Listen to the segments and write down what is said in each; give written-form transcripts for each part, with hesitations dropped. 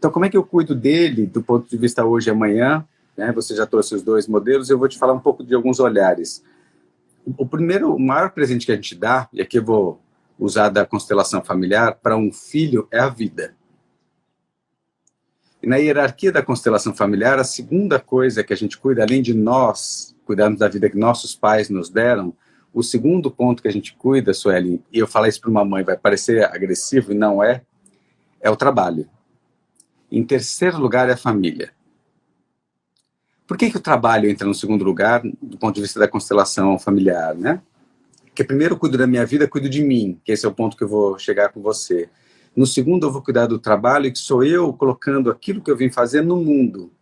Então, como é que eu cuido dele do ponto de vista hoje e amanhã? Né? Você já trouxe os dois modelos, eu vou te falar um pouco de alguns olhares. O primeiro, o maior presente que a gente dá, e aqui eu vou usar da constelação familiar, para um filho é a vida. E na hierarquia da constelação familiar, a segunda coisa que a gente cuida, além de nós cuidarmos da vida que nossos pais nos deram, o segundo ponto que a gente cuida, Sueli, e eu falar isso para uma mãe, vai parecer agressivo e não é, é o trabalho. Em terceiro lugar é a família. Por que o trabalho entra no segundo lugar do ponto de vista da constelação familiar, né? Porque primeiro eu cuido da minha vida, cuido de mim, que esse é o ponto que eu vou chegar com você. No segundo eu vou cuidar do trabalho, que sou eu colocando aquilo que eu vim fazer no mundo.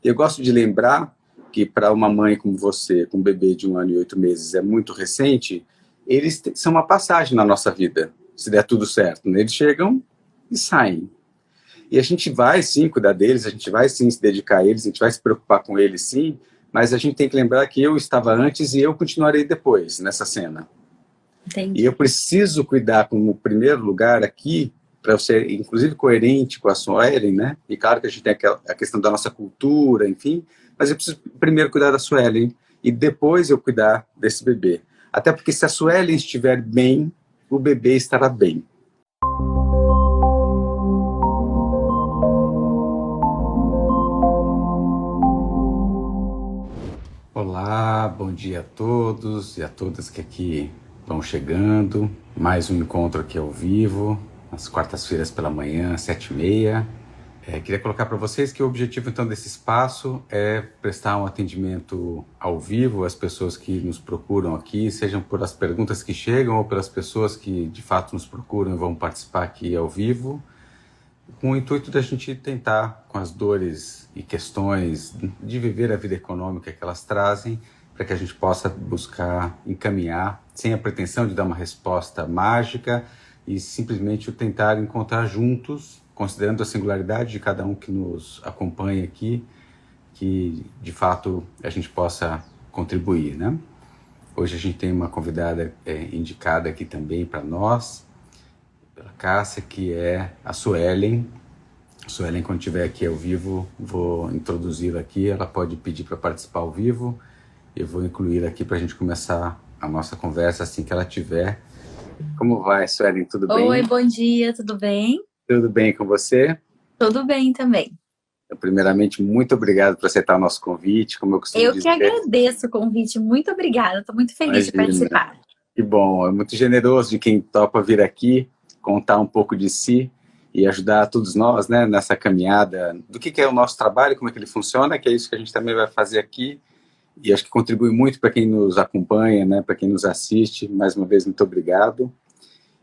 E eu gosto de lembrar que para uma mãe como você, com um bebê de 1 ano e 8 meses, é muito recente, eles são uma passagem na nossa vida, se der tudo certo. Né? Eles chegam e saem. E a gente vai sim cuidar deles, a gente vai sim se dedicar a eles, a gente vai se preocupar com eles sim, mas a gente tem que lembrar que eu estava antes e eu continuarei depois, nessa cena. Entendi. E eu preciso cuidar como primeiro lugar aqui, para eu ser inclusive coerente com a Suelen, né? E claro que a gente tem a questão da nossa cultura, enfim, mas eu preciso primeiro cuidar da Suelen e depois eu cuidar desse bebê. Até porque se a Suelen estiver bem, o bebê estará bem. Olá, bom dia a todos e a todas que aqui vão chegando. Mais um encontro aqui ao vivo, às quartas-feiras pela manhã, às 7h30. Queria colocar para vocês que o objetivo então desse espaço é prestar um atendimento ao vivo às pessoas que nos procuram aqui, sejam por as perguntas que chegam ou pelas pessoas que de fato nos procuram e vão participar aqui ao vivo, com o intuito da gente tentar, com as dores e questões de viver a vida econômica que elas trazem, para que a gente possa buscar encaminhar, sem a pretensão de dar uma resposta mágica, e simplesmente o tentar encontrar juntos, considerando a singularidade de cada um que nos acompanha aqui, que de fato a gente possa contribuir, né? Hoje a gente tem uma convidada indicada aqui também para nós, pela Cássia, que é a Suelen. A Suelen, quando estiver aqui ao vivo, vou introduzi-la aqui, ela pode pedir para participar ao vivo, eu vou incluir aqui para a gente começar a nossa conversa assim que ela tiver. Como vai, Suelen? Tudo bem? Oi, bom dia, tudo bem? Tudo bem com você? Tudo bem também. Primeiramente, muito obrigado por aceitar o nosso convite, como eu costumo dizer. Eu que agradeço o convite, muito obrigada, estou muito feliz de participar. Que bom, é muito generoso de quem topa vir aqui, contar um pouco de si e ajudar todos nós, né, nessa caminhada do que é o nosso trabalho, como é que ele funciona, que é isso que a gente também vai fazer aqui, e acho que contribui muito para quem nos acompanha, né, para quem nos assiste. Mais uma vez, muito obrigado.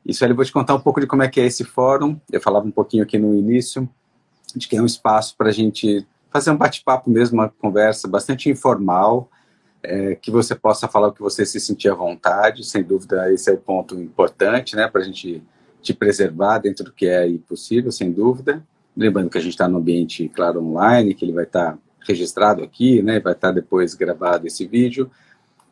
Isso aí eu vou te contar um pouco de como é que é esse fórum. Eu falava um pouquinho aqui no início, de que é um espaço para a gente fazer um bate-papo mesmo, uma conversa bastante informal, que você possa falar o que você se sentir à vontade. Sem dúvida, esse é o ponto importante, né, para a gente te preservar dentro do que é possível, sem dúvida. Lembrando que a gente está no ambiente, claro, online, que ele vai estar registrado aqui, né, vai estar depois gravado esse vídeo,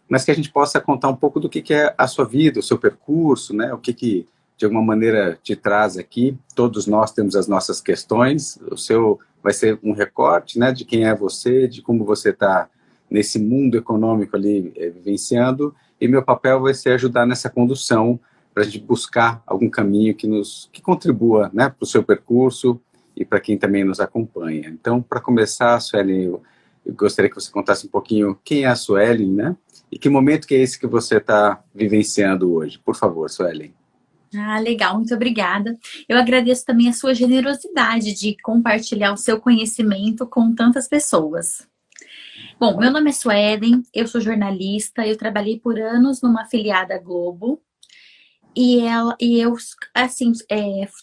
mas que a gente possa contar um pouco do que é a sua vida, o seu percurso, né, o que de alguma maneira te traz aqui. Todos nós temos as nossas questões, o seu vai ser um recorte, né, de quem é você, de como você está nesse mundo econômico ali vivenciando, e meu papel vai ser ajudar nessa condução para a gente buscar algum caminho que contribua, né, para o seu percurso e para quem também nos acompanha. Então, para começar, Suelen, eu gostaria que você contasse um pouquinho quem é a Suelen, né, e que momento que é esse que você está vivenciando hoje. Por favor, Suelen. Ah, legal, muito obrigada. Eu agradeço também a sua generosidade de compartilhar o seu conhecimento com tantas pessoas. Bom, meu nome é Suelen, eu sou jornalista, eu trabalhei por anos numa afiliada Globo, e eu, assim,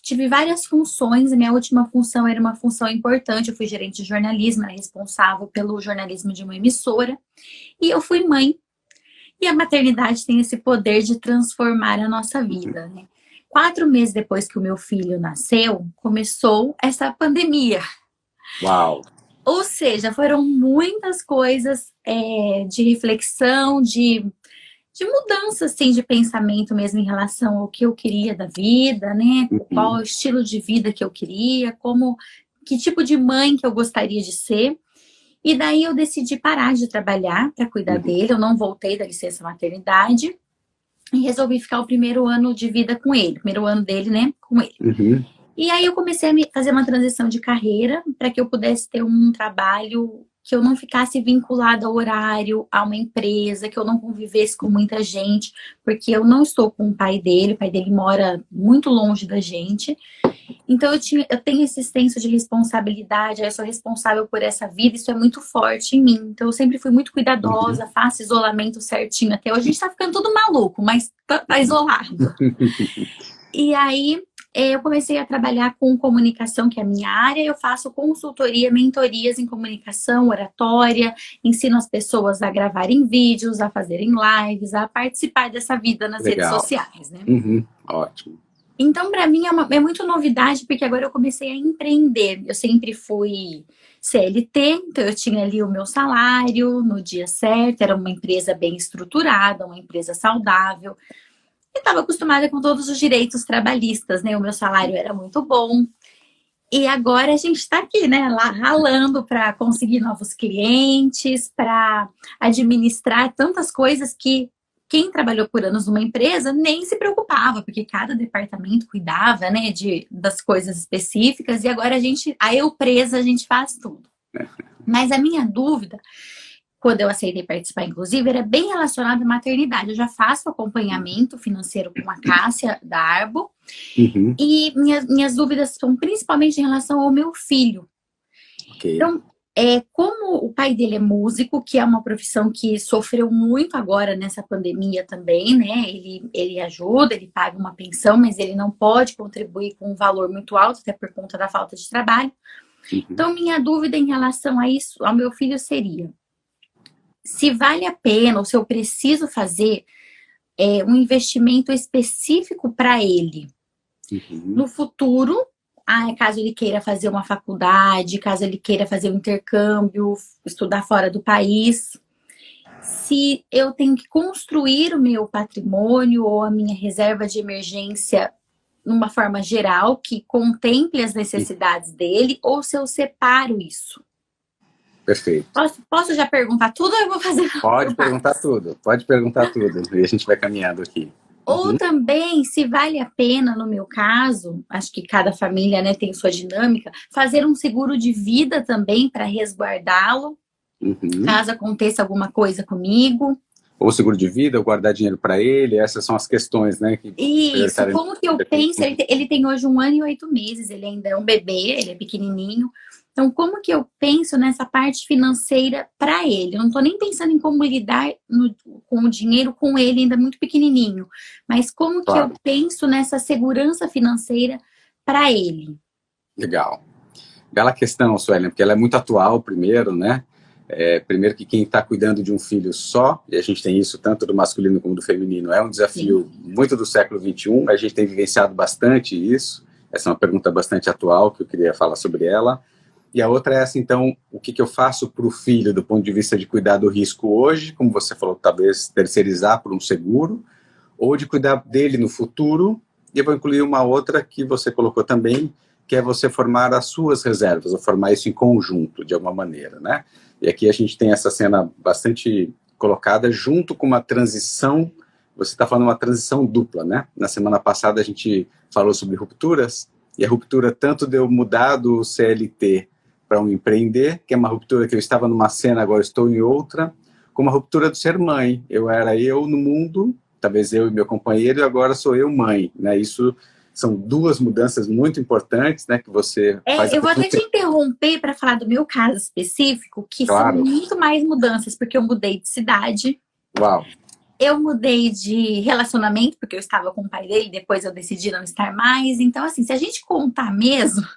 tive várias funções. A minha última função era uma função importante, eu fui gerente de jornalismo, era responsável pelo jornalismo de uma emissora, e eu fui mãe. E a maternidade tem esse poder de transformar a nossa vida, né? 4 meses depois que o meu filho nasceu, começou essa pandemia. Uau! Ou seja, foram muitas coisas de reflexão, de mudança, assim, de pensamento mesmo em relação ao que eu queria da vida, né? Qual o estilo de vida que eu queria, como que tipo de mãe que eu gostaria de ser. E daí eu decidi parar de trabalhar para cuidar dele. Eu não voltei da licença maternidade e resolvi ficar o primeiro ano de vida com ele, primeiro ano dele, né, com ele. Uhum. E aí eu comecei a fazer uma transição de carreira para que eu pudesse ter um trabalho que eu não ficasse vinculada ao horário, a uma empresa, que eu não convivesse com muita gente, porque eu não estou com o pai dele mora muito longe da gente. Então eu tenho esse senso de responsabilidade, eu sou responsável por essa vida, isso é muito forte em mim. Então eu sempre fui muito cuidadosa, faço isolamento certinho. Até hoje a gente tá ficando tudo maluco, mas tá isolado. E aí eu comecei a trabalhar com comunicação, que é a minha área. Eu faço consultoria, mentorias em comunicação, oratória, ensino as pessoas a gravarem vídeos, a fazerem lives, a participar dessa vida nas redes sociais, né? Ótimo. Então, para mim, é muito novidade, porque agora eu comecei a empreender. Eu sempre fui CLT, então eu tinha ali o meu salário no dia certo, era uma empresa bem estruturada, uma empresa saudável. E estava acostumada com todos os direitos trabalhistas, né? O meu salário era muito bom. E agora a gente está aqui, né? Lá ralando para conseguir novos clientes, para administrar tantas coisas que quem trabalhou por anos numa empresa nem se preocupava, porque cada departamento cuidava, né, das coisas específicas. E agora a gente faz tudo. Mas a minha dúvida, quando eu aceitei participar, inclusive, era bem relacionada à maternidade. Eu já faço acompanhamento financeiro com a Cássia, da Arbo. E minhas dúvidas são principalmente em relação ao meu filho. Então, como o pai dele é músico, que é uma profissão que sofreu muito agora nessa pandemia também, né? Ele ajuda, ele paga uma pensão, mas ele não pode contribuir com um valor muito alto, até por conta da falta de trabalho. Então, minha dúvida em relação a isso, ao meu filho, seria se vale a pena, ou se eu preciso fazer um investimento específico para ele no futuro, caso ele queira fazer uma faculdade, caso ele queira fazer um intercâmbio, estudar fora do país, se eu tenho que construir o meu patrimônio ou a minha reserva de emergência numa forma geral, que contemple as necessidades dele, ou se eu separo isso. Perfeito. Posso já perguntar tudo ou eu vou fazer? Pode perguntar tudo, e a gente vai caminhando aqui. Ou também, se vale a pena, no meu caso, acho que cada família, né, tem sua dinâmica, fazer um seguro de vida também para resguardá-lo, caso aconteça alguma coisa comigo. Ou seguro de vida, ou guardar dinheiro para ele, essas são as questões, né? Isso, como que eu penso, ele tem hoje 1 ano e 8 meses, ele ainda é um bebê, ele é pequenininho. Então, como que eu penso nessa parte financeira para ele? Eu não estou nem pensando em como lidar com o dinheiro com ele ainda muito pequenininho, mas como que eu penso nessa segurança financeira para ele? Legal. Bela questão, Suelen, porque ela é muito atual, primeiro, né? Primeiro que quem está cuidando de um filho só, e a gente tem isso tanto do masculino como do feminino, é um desafio muito do século XXI, a gente tem vivenciado bastante isso. Essa é uma pergunta bastante atual que eu queria falar sobre ela. E a outra é essa, então, o que eu faço para o filho do ponto de vista de cuidar do risco hoje, como você falou, talvez terceirizar por um seguro, ou de cuidar dele no futuro, e eu vou incluir uma outra que você colocou também, que é você formar as suas reservas, ou formar isso em conjunto, de alguma maneira, né? E aqui a gente tem essa cena bastante colocada junto com uma transição, você está falando uma transição dupla, né? Na semana passada a gente falou sobre rupturas, e a ruptura tanto de eu mudar do CLT para um empreender, que é uma ruptura que eu estava numa cena, agora estou em outra, como a ruptura do ser mãe. Eu era eu no mundo, talvez eu e meu companheiro, e agora sou eu mãe, né? Isso são duas mudanças muito importantes, né, que você faz. Eu vou até te interromper para falar do meu caso específico, que são muito mais mudanças, porque eu mudei de cidade. Uau! Eu mudei de relacionamento, porque eu estava com o pai dele, depois eu decidi não estar mais. Então, assim, se a gente contar mesmo,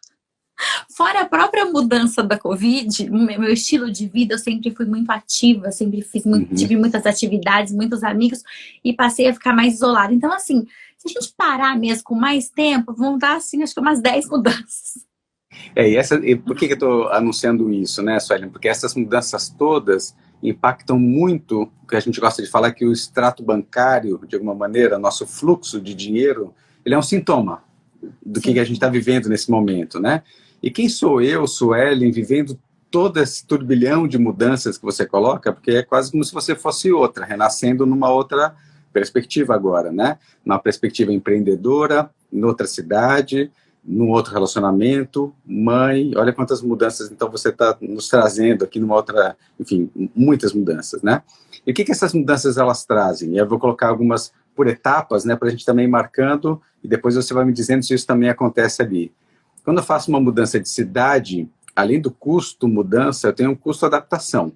fora a própria mudança da Covid, meu estilo de vida, eu sempre fui muito ativa, sempre tive muitas atividades, muitos amigos, e passei a ficar mais isolada. Então, assim, se a gente parar mesmo com mais tempo, vão dar, assim, acho que umas 10 mudanças. E por que eu estou anunciando isso, né, Suelen? Porque essas mudanças todas impactam muito, o que a gente gosta de falar, que o extrato bancário, de alguma maneira, nosso fluxo de dinheiro, ele é um sintoma do que a gente está vivendo nesse momento, né? E quem sou eu, Suelen, vivendo todo esse turbilhão de mudanças que você coloca, porque é quase como se você fosse outra, renascendo numa outra perspectiva agora, né? Numa perspectiva empreendedora, em outra cidade, num outro relacionamento, mãe, olha quantas mudanças então você está nos trazendo aqui numa outra, enfim, muitas mudanças, né? E o que essas mudanças elas trazem? Eu vou colocar algumas por etapas, né, para a gente também ir marcando, e depois você vai me dizendo se isso também acontece ali. Quando eu faço uma mudança de cidade, além do custo mudança, eu tenho um custo adaptação.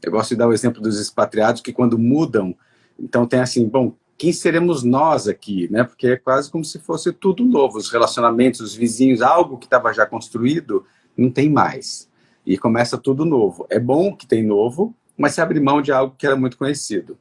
Eu gosto de dar o exemplo dos expatriados que quando mudam, então tem assim, bom, quem seremos nós aqui, né? Porque é quase como se fosse tudo novo, os relacionamentos, os vizinhos, algo que estava já construído, não tem mais. E começa tudo novo. É bom que tem novo, mas se abre mão de algo que era muito conhecido.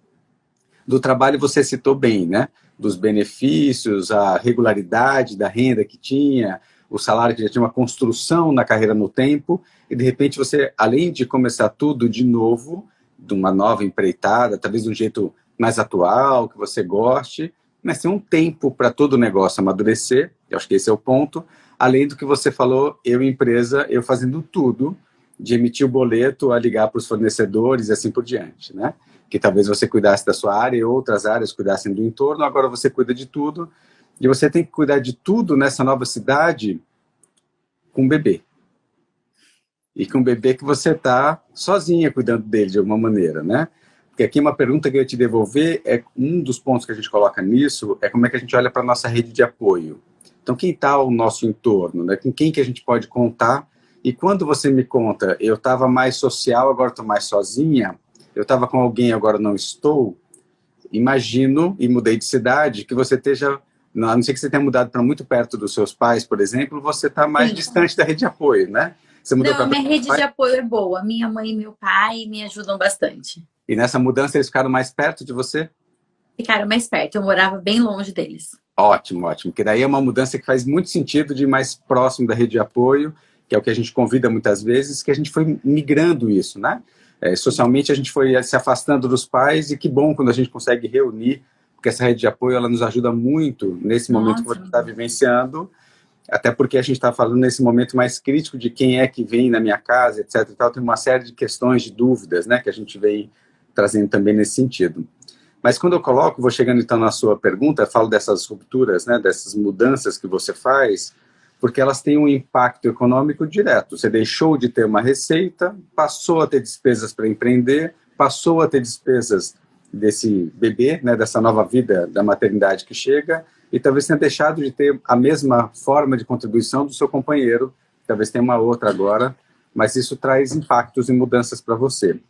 Do trabalho você citou bem, né? Dos benefícios, a regularidade da renda que tinha, o salário que já tinha uma construção na carreira no tempo, e de repente você, além de começar tudo de novo, de uma nova empreitada, talvez de um jeito mais atual, que você goste, mas tem um tempo para todo o negócio amadurecer, eu acho que esse é o ponto, além do que você falou, eu empresa, eu fazendo tudo, de emitir o boleto, a ligar para os fornecedores e assim por diante, né? Que talvez você cuidasse da sua área e outras áreas cuidassem do entorno, agora você cuida de tudo, e você tem que cuidar de tudo nessa nova cidade com um bebê. E com um bebê que você está sozinha cuidando dele de alguma maneira, né? Porque aqui uma pergunta que eu ia te devolver, é um dos pontos que a gente coloca nisso, é como é que a gente olha para a nossa rede de apoio. Então, quem está ao nosso entorno, né? Com quem que a gente pode contar? E quando você me conta, eu estava mais social, agora estou mais sozinha, eu estava com alguém, agora não estou, imagino, e mudei de cidade, que você esteja, a não ser que você tenha mudado para muito perto dos seus pais, por exemplo, você está mais distante da rede de apoio, né? Você mudou não, minha rede de apoio é boa. Minha mãe e meu pai me ajudam bastante. E nessa mudança eles ficaram mais perto de você? Ficaram mais perto, eu morava bem longe deles. Ótimo, ótimo. Porque daí é uma mudança que faz muito sentido de ir mais próximo da rede de apoio, que é o que a gente convida muitas vezes, que a gente foi migrando isso, né? Socialmente a gente foi se afastando dos pais e que bom quando a gente consegue reunir, porque essa rede de apoio ela nos ajuda muito nesse momento que você está vivenciando, até porque a gente está falando nesse momento mais crítico de quem é que vem na minha casa, etc. E tal, tem uma série de questões, de dúvidas, né, que a gente vem trazendo também nesse sentido. Mas quando eu coloco, vou chegando então na sua pergunta, falo dessas rupturas, né, dessas mudanças que você faz, porque elas têm um impacto econômico direto. Você deixou de ter uma receita, passou a ter despesas para empreender, passou a ter despesas desse bebê, né, dessa nova vida da maternidade que chega, e talvez tenha deixado de ter a mesma forma de contribuição do seu companheiro, talvez tenha uma outra agora, mas isso traz impactos e mudanças para você.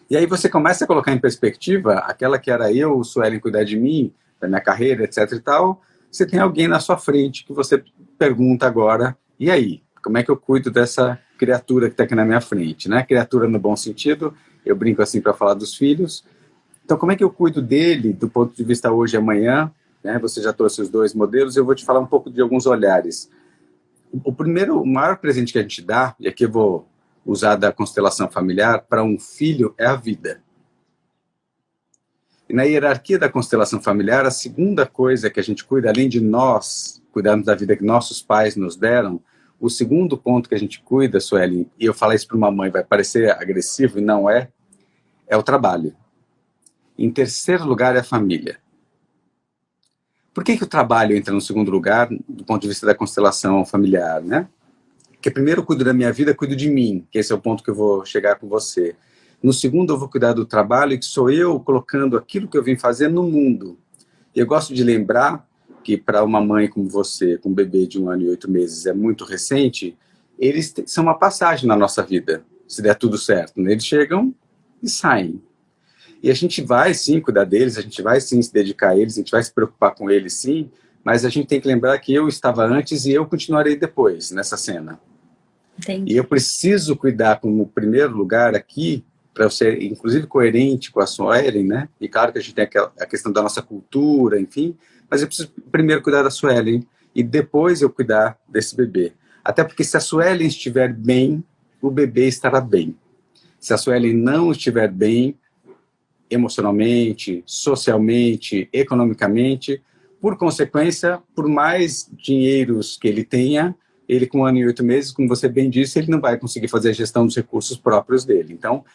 E aí você começa a colocar em perspectiva aquela que era eu, Suelen, cuidar de mim, da minha carreira, etc e tal, você tem alguém na sua frente que você pergunta agora, e aí? Como é que eu cuido dessa criatura que está aqui na minha frente, né? Criatura no bom sentido, eu brinco assim para falar dos filhos. Então, como é que eu cuido dele do ponto de vista hoje e amanhã? Né? Você já trouxe os dois modelos, eu vou te falar um pouco de alguns olhares. O primeiro, o maior presente que a gente dá, e aqui eu vou usar da constelação familiar, para um filho é a vida. E na hierarquia da constelação familiar, a segunda coisa que a gente cuida, além de nós cuidarmos da vida que nossos pais nos deram, o segundo ponto que a gente cuida, Suelen, e eu falar isso para uma mãe, vai parecer agressivo e não é, é o trabalho. Em terceiro lugar é a família. Por que o trabalho entra no segundo lugar, do ponto de vista da constelação familiar, né? Porque primeiro eu cuido da minha vida, cuido de mim, que esse é o ponto que eu vou chegar com você. No segundo eu vou cuidar do trabalho, que sou eu colocando aquilo que eu vim fazer no mundo. E eu gosto de lembrar que para uma mãe como você, com um bebê de 1 ano e 8 meses, é muito recente, eles são uma passagem na nossa vida, se der tudo certo. Né? Eles chegam e saem. E a gente vai sim cuidar deles, a gente vai sim se dedicar a eles, a gente vai se preocupar com eles sim, mas a gente tem que lembrar que eu estava antes e eu continuarei depois nessa cena. Entendi. E eu preciso cuidar como primeiro lugar aqui, para eu ser inclusive coerente com a Suelen, né? E claro que a gente tem a questão da nossa cultura, enfim, mas eu preciso primeiro cuidar da Suelen e depois eu cuidar desse bebê. Até porque se a Suelen estiver bem, o bebê estará bem. Se a Suelen não estiver bem, emocionalmente, socialmente, economicamente, por consequência, por mais dinheiros que ele tenha, ele com 1 ano e 8 meses, como você bem disse, ele não vai conseguir fazer a gestão dos recursos próprios dele. Então,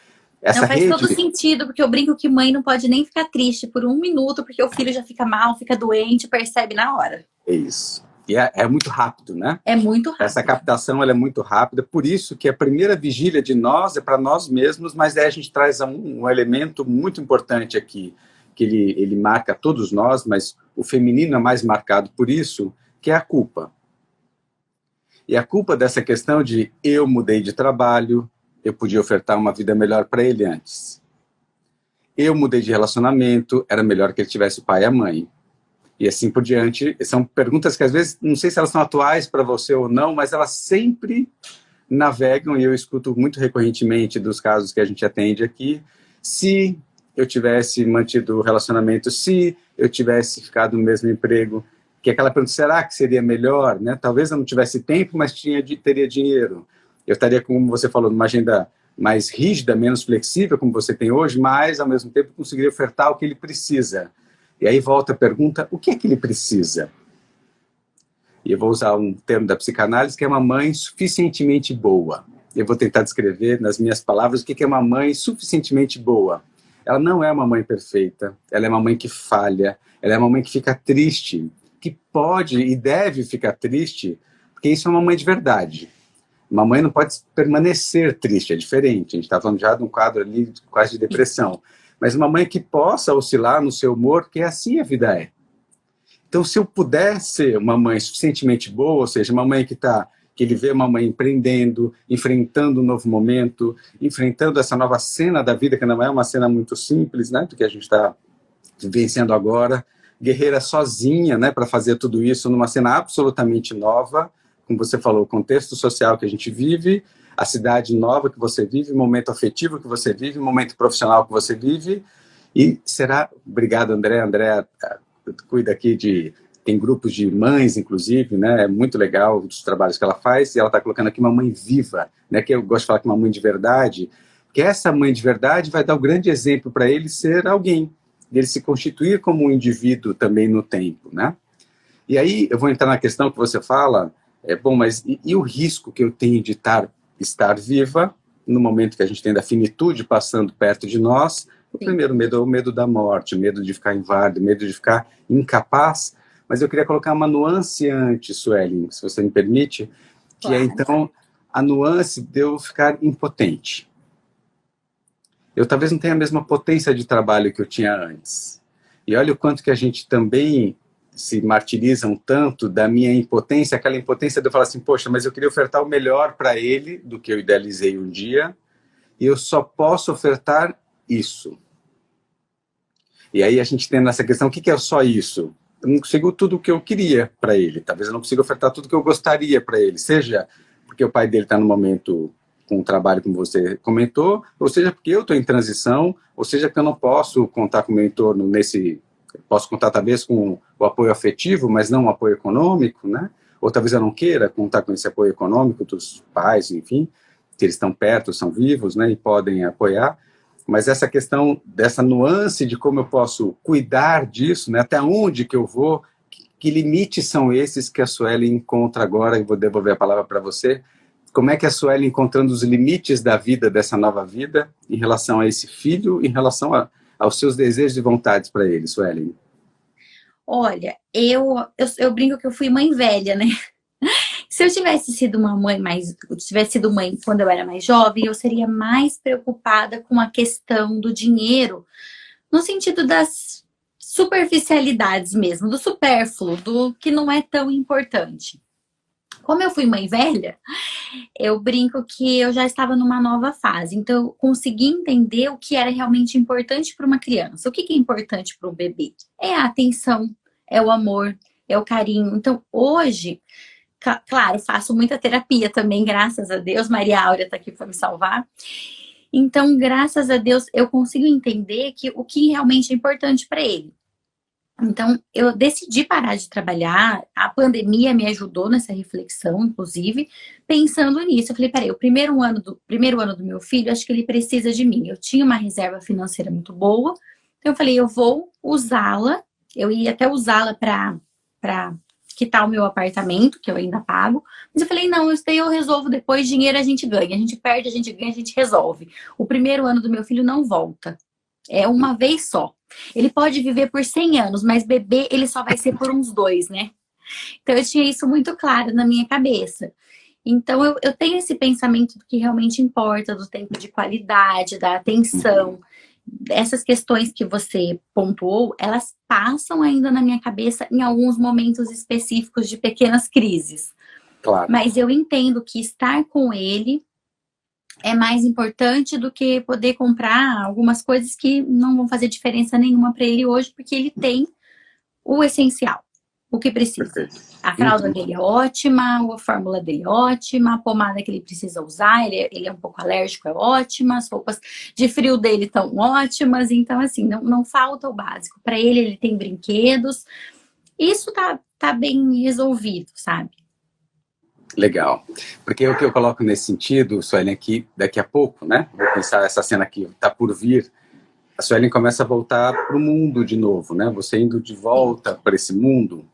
essa Não faz rede... todo sentido, porque eu brinco que mãe não pode nem ficar triste por 1 minuto, porque o filho já fica mal, fica doente, percebe na hora. É isso. E é muito rápido, né? É muito rápido. Essa captação ela é muito rápida, por isso que a primeira vigília de nós é para nós mesmos, mas aí a gente traz um elemento muito importante aqui, que ele marca todos nós, mas o feminino é mais marcado por isso, que é a culpa. E a culpa dessa questão de eu mudei de trabalho, eu podia ofertar uma vida melhor para ele antes. Eu mudei de relacionamento, era melhor que ele tivesse o pai e a mãe. E assim por diante. São perguntas que às vezes, não sei se elas são atuais para você ou não, mas elas sempre navegam, e eu escuto muito recorrentemente dos casos que a gente atende aqui. Se eu tivesse mantido o relacionamento, se eu tivesse ficado no mesmo emprego, que é aquela pergunta, será que seria melhor? Né? Talvez eu não tivesse tempo, mas teria dinheiro. Eu estaria, como você falou, numa agenda mais rígida, menos flexível, como você tem hoje, mas, ao mesmo tempo, conseguiria ofertar o que ele precisa. E aí volta a pergunta, o que é que ele precisa? E eu vou usar um termo da psicanálise, que é uma mãe suficientemente boa. Eu vou tentar descrever, nas minhas palavras, o que é uma mãe suficientemente boa. Ela não é uma mãe perfeita, ela é uma mãe que falha, ela é uma mãe que fica triste, que pode e deve ficar triste, porque isso é uma mãe de verdade. Uma mãe não pode permanecer triste, é diferente. A gente está falando já de um quadro ali quase de depressão. Mas uma mãe que possa oscilar no seu humor, porque assim a vida é. Então, se eu puder ser uma mãe suficientemente boa, ou seja, uma mãe que ele vê uma mãe empreendendo, enfrentando um novo momento, enfrentando essa nova cena da vida, que não é uma cena muito simples, né, do que a gente está vivenciando agora, guerreira sozinha, né, para fazer tudo isso numa cena absolutamente nova, como você falou, o contexto social que a gente vive, a cidade nova que você vive, o momento afetivo que você vive, o momento profissional que você vive, e será... Obrigado, André. André cuida aqui tem grupos de mães, inclusive, né? É muito legal os trabalhos que ela faz, e ela está colocando aqui uma mãe viva, né? Que eu gosto de falar que é uma mãe de verdade, que essa mãe de verdade vai dar o grande exemplo para ele ser alguém, dele se constituir como um indivíduo também no tempo, né? E aí eu vou entrar na questão que você fala, bom, mas e o risco que eu tenho de estar viva no momento que a gente tem da finitude passando perto de nós? O primeiro medo é o medo da morte, o medo de ficar inválido, o medo de ficar incapaz. Mas eu queria colocar uma nuance antes, Suelen, se você me permite, que claro. É, então, a nuance de eu ficar impotente. Eu talvez não tenha a mesma potência de trabalho que eu tinha antes. E olha o quanto que a gente também se martirizam tanto da minha impotência, aquela impotência de eu falar assim, poxa, mas eu queria ofertar o melhor para ele do que eu idealizei um dia, e eu só posso ofertar isso. E aí a gente tem nessa questão, o que é só isso? Eu não consigo tudo o que eu queria para ele, talvez eu não consiga ofertar tudo o que eu gostaria para ele, seja porque o pai dele está no momento com o trabalho, como você comentou, ou seja porque eu estou em transição, ou seja porque eu não posso contar com o meu entorno posso contar talvez com o apoio afetivo, mas não o apoio econômico, né? Ou talvez eu não queira contar com esse apoio econômico dos pais, enfim, que eles estão perto, são vivos, né, e podem apoiar. Mas essa questão dessa nuance de como eu posso cuidar disso, né, até onde que eu vou, que limites são esses que a Sueli encontra agora, e vou devolver a palavra para você. Como é que a Sueli encontrando os limites da vida, dessa nova vida, em relação a esse filho, em relação aos seus desejos e vontades para ele, Sueli? Olha, eu brinco que eu fui mãe velha, né? Se eu tivesse sido mãe quando eu era mais jovem, eu seria mais preocupada com a questão do dinheiro, no sentido das superficialidades mesmo, do supérfluo, do que não é tão importante. Como eu fui mãe velha, eu brinco que eu já estava numa nova fase, então eu consegui entender o que era realmente importante para uma criança. O que é importante para um bebê? É a atenção, é o amor, é o carinho. Então hoje, claro, faço muita terapia também, graças a Deus. Maria Áurea está aqui para me salvar. Então, graças a Deus, eu consigo entender o que realmente é importante para ele. Então, eu decidi parar de trabalhar, a pandemia me ajudou nessa reflexão, inclusive, pensando nisso. Eu falei, peraí, o primeiro ano do meu filho, acho que ele precisa de mim. Eu tinha uma reserva financeira muito boa, então eu falei, eu vou usá-la, eu ia até usá-la para quitar o meu apartamento, que eu ainda pago. Mas eu falei, não, isso daí eu resolvo depois, dinheiro a gente ganha. A gente perde, a gente ganha, a gente resolve. O primeiro ano do meu filho não volta. É uma vez só. Ele pode viver por 100 anos, mas beber ele só vai ser por uns 2, né? Então eu tinha isso muito claro na minha cabeça. Então eu tenho esse pensamento do que realmente importa, do tempo de qualidade, da atenção. Essas questões que você pontuou, elas passam ainda na minha cabeça em alguns momentos específicos de pequenas crises. Claro. Mas eu entendo que estar com ele é mais importante do que poder comprar algumas coisas que não vão fazer diferença nenhuma para ele hoje, porque ele tem o essencial, o que precisa. Perfeito. A fralda dele é ótima, a fórmula dele é ótima, a pomada que ele precisa usar, ele é um pouco alérgico, é ótima, as roupas de frio dele estão ótimas, então assim, não falta o básico. Para ele tem brinquedos, isso tá bem resolvido, sabe? Legal. Porque o que eu coloco nesse sentido, Suelen, aqui, daqui a pouco, né? Vou pensar essa cena aqui, tá por vir. A Suelen começa a voltar para o mundo de novo, né? Você indo de volta para esse mundo,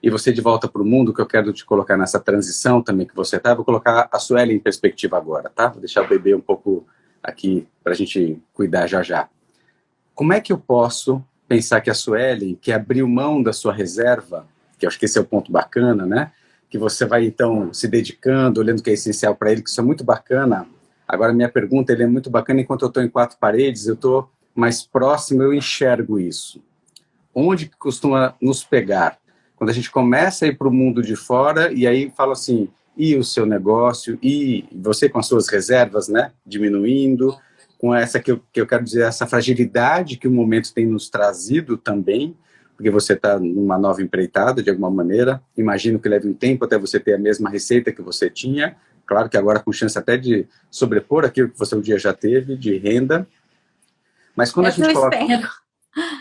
e você de volta para o mundo, que eu quero te colocar nessa transição também que você tá, vou colocar a Suelen em perspectiva agora, tá? Vou deixar o bebê um pouco aqui para a gente cuidar já já. Como é que eu posso pensar que a Suelen, que abriu mão da sua reserva, que eu acho que esse é o ponto bacana, né? Que você vai, então, se dedicando, olhando o que é essencial para ele, que isso é muito bacana. Agora, minha pergunta, ele é muito bacana, enquanto eu estou em 4 paredes, eu estou mais próximo, eu enxergo isso. Onde que costuma nos pegar? Quando a gente começa a ir para o mundo de fora, e aí fala assim, e o seu negócio, e você com as suas reservas, né, diminuindo, com essa que eu quero dizer, essa fragilidade que o momento tem nos trazido também, porque você está numa nova empreitada, de alguma maneira. Imagino que leve um tempo até você ter a mesma receita que você tinha. Claro que agora com chance até de sobrepor aquilo que você um dia já teve, de renda. Mas quando É a gente coloca... espero.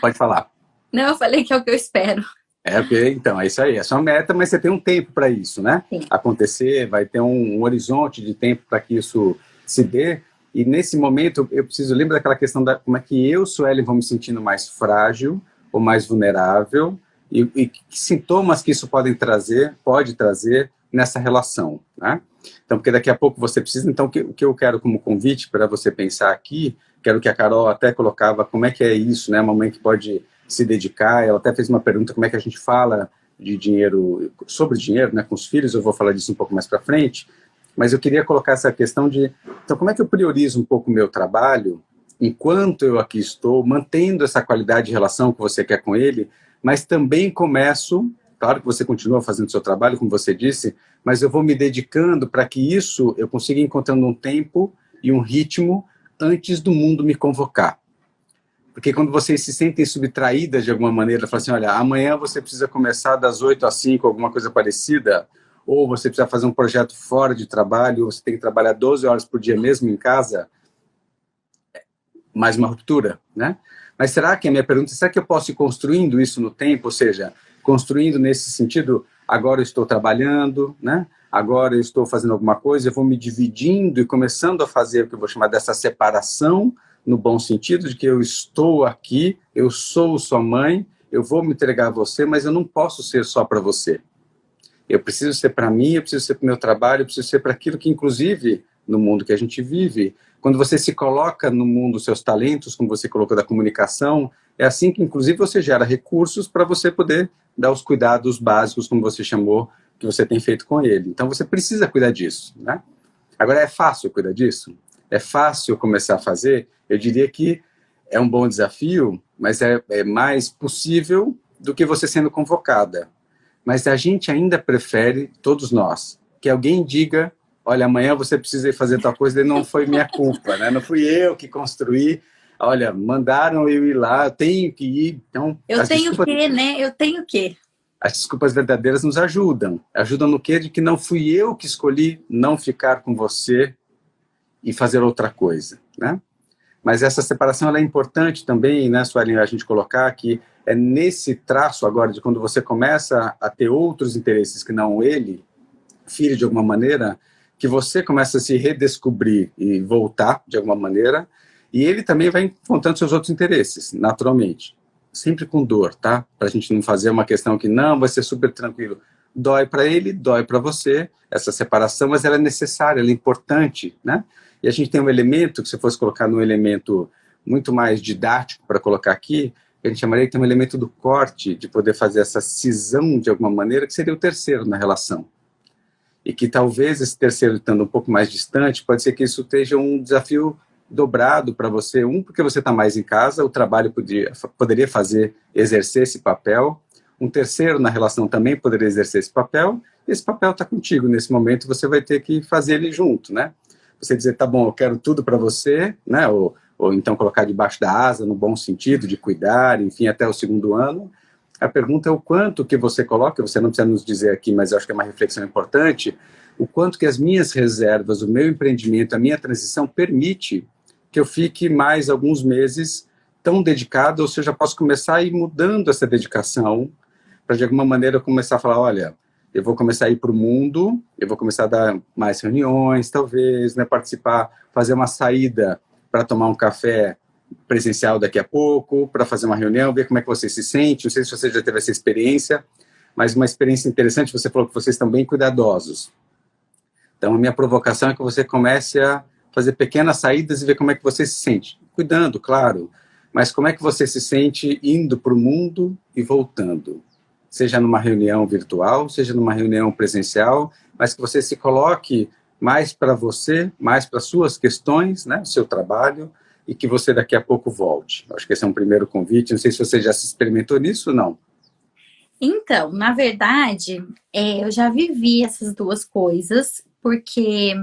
Pode falar. Não, eu falei que é o que eu espero. Ok, então, é isso aí. É só meta, mas você tem um tempo para isso, né? Sim. Acontecer, vai ter um horizonte de tempo para que isso se dê. E nesse momento, eu preciso lembrar daquela questão da como é que eu, Suelen, vou me sentindo mais frágil, ou mais vulnerável, e que sintomas que isso pode trazer nessa relação, né? Então, porque daqui a pouco você precisa, então, o que eu quero como convite para você pensar aqui, quero que a Carol até colocava, como é que é isso, né? A mamãe que pode se dedicar, ela até fez uma pergunta, como é que a gente fala de dinheiro, sobre dinheiro, né, com os filhos, eu vou falar disso um pouco mais para frente, mas eu queria colocar essa questão de, então, como é que eu priorizo um pouco o meu trabalho, enquanto eu aqui estou, mantendo essa qualidade de relação que você quer com ele, mas também começo, claro que você continua fazendo o seu trabalho, como você disse, mas eu vou me dedicando para que isso, eu consiga ir encontrando um tempo e um ritmo antes do mundo me convocar. Porque quando vocês se sentem subtraídas de alguma maneira, fala assim, olha, amanhã você precisa começar das 8 às 5, alguma coisa parecida, ou você precisa fazer um projeto fora de trabalho, ou você tem que trabalhar 12 horas por dia mesmo em casa, mais uma ruptura, né? Mas será que, a minha pergunta, será que eu posso ir construindo isso no tempo? Ou seja, construindo nesse sentido, agora eu estou trabalhando, né? Agora eu estou fazendo alguma coisa, eu vou me dividindo e começando a fazer o que eu vou chamar dessa separação, no bom sentido, de que eu estou aqui, eu sou sua mãe, eu vou me entregar a você, mas eu não posso ser só para você. Eu preciso ser para mim, eu preciso ser para o meu trabalho, eu preciso ser para aquilo que, inclusive, no mundo que a gente vive, quando você se coloca no mundo os seus talentos, como você colocou da comunicação, é assim que, inclusive, você gera recursos para você poder dar os cuidados básicos, como você chamou, que você tem feito com ele. Então, você precisa cuidar disso, né? Agora, é fácil cuidar disso? É fácil começar a fazer? Eu diria que é um bom desafio, mas é mais possível do que você sendo convocada. Mas a gente ainda prefere, todos nós, que alguém diga, olha, amanhã você precisa ir fazer tal coisa, e não foi minha culpa, né? Não fui eu que construí. Olha, mandaram eu ir lá, eu tenho que ir. Então, eu tenho que, né? Eu tenho que. As desculpas verdadeiras nos ajudam. Ajudam no quê? De que não fui eu que escolhi não ficar com você e fazer outra coisa, né? Mas essa separação ela é importante também, né, Suelen, a gente colocar que é nesse traço agora de quando você começa a ter outros interesses que não ele, filho de alguma maneira, que você começa a se redescobrir e voltar de alguma maneira, e ele também vai encontrando seus outros interesses, naturalmente. Sempre com dor, tá? Pra gente não fazer uma questão que não, vai ser super tranquilo. Dói para ele, dói para você, essa separação, mas ela é necessária, ela é importante, né? E a gente tem um elemento, que se fosse colocar num elemento muito mais didático para colocar aqui, a gente chamaria que tem um elemento do corte, de poder fazer essa cisão de alguma maneira, que seria o terceiro na relação. E que talvez esse terceiro estando um pouco mais distante, pode ser que isso esteja um desafio dobrado para você. Porque você está mais em casa, o trabalho poderia exercer esse papel. Um terceiro na relação também poderia exercer esse papel. Esse papel está contigo nesse momento, você vai ter que fazer ele junto, né? Você dizer, tá bom, eu quero tudo para você, né? Ou então colocar debaixo da asa, no bom sentido, de cuidar, enfim, até o segundo ano. A pergunta é o quanto que você coloca, você não precisa nos dizer aqui, mas eu acho que é uma reflexão importante, o quanto que as minhas reservas, o meu empreendimento, a minha transição permite que eu fique mais alguns meses tão dedicado, ou seja, posso começar a ir mudando essa dedicação, para de alguma maneira eu começar a falar, olha, eu vou começar a ir para o mundo, eu vou começar a dar mais reuniões, talvez, né, participar, fazer uma saída para tomar um café presencial daqui a pouco, para fazer uma reunião, ver como é que você se sente. Não sei se você já teve essa experiência, mas uma experiência interessante, você falou que vocês estão bem cuidadosos. Então, a minha provocação é que você comece a fazer pequenas saídas e ver como é que você se sente. Cuidando, claro, mas como é que você se sente indo para o mundo e voltando. Seja numa reunião virtual, seja numa reunião presencial, mas que você se coloque mais para você, mais para suas questões, né, o seu trabalho, e que você daqui a pouco volte. Acho que esse é um primeiro convite. Não sei se você já se experimentou nisso ou não. Então, na verdade, eu já vivi essas duas coisas, porque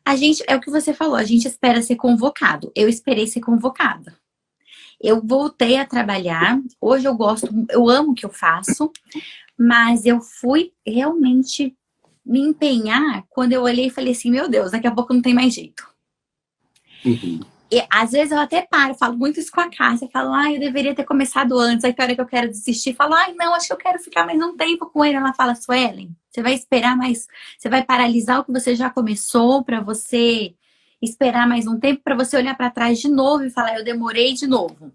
a gente, é o que você falou, a gente espera ser convocado. Eu esperei ser convocada. Eu voltei a trabalhar, hoje eu amo o que eu faço, mas eu fui realmente me empenhar quando eu olhei e falei assim, meu Deus, daqui a pouco não tem mais jeito. Uhum. E, às vezes eu até paro, falo muito isso com a Cássia, eu falo, eu deveria ter começado antes, aí que hora que eu quero desistir, eu falo, não, acho que eu quero ficar mais um tempo com ele. Ela fala, Suelen, você vai esperar mais, você vai paralisar o que você já começou para você esperar mais um tempo, para você olhar para trás de novo e falar, eu demorei de novo.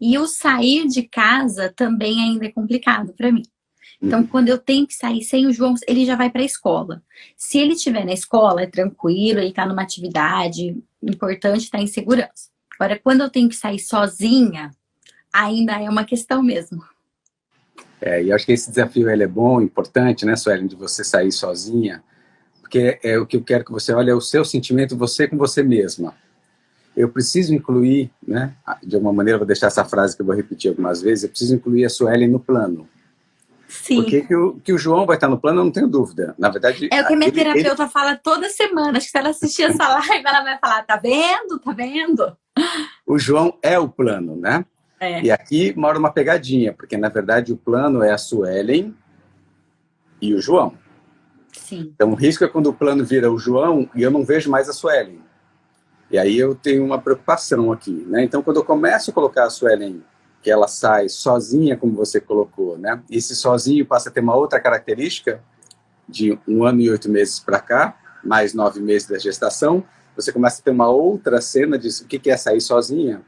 E o sair de casa também ainda é complicado para mim. Então, quando eu tenho que sair sem o João, ele já vai para a escola. Se ele estiver na escola, é tranquilo, ele está numa atividade importante, está em segurança. Agora, quando eu tenho que sair sozinha, ainda é uma questão mesmo. E acho que esse desafio ele é bom, importante, né, Suelen, de você sair sozinha, porque é o que eu quero que você olhe, é o seu sentimento, você com você mesma. Eu preciso incluir, né, de alguma maneira, eu vou deixar essa frase que eu vou repetir algumas vezes, eu preciso incluir a Suelen no plano. Sim. Porque que o João vai estar no plano, eu não tenho dúvida. Na verdade... É o que a minha terapeuta fala toda semana. Acho que se ela assistir essa live, ela vai falar, tá vendo? Tá vendo? O João é o plano, né? E aqui mora uma pegadinha, porque na verdade o plano é a Suelen e o João. Sim. Então o risco é quando o plano vira o João e eu não vejo mais a Suelen. E aí eu tenho uma preocupação aqui, né? Então quando eu começo a colocar a Suelen, que ela sai sozinha, como você colocou, né? E esse sozinho passa a ter uma outra característica, de 1 ano e 8 meses para cá, mais 9 meses da gestação, você começa a ter uma outra cena de o que é sair sozinha.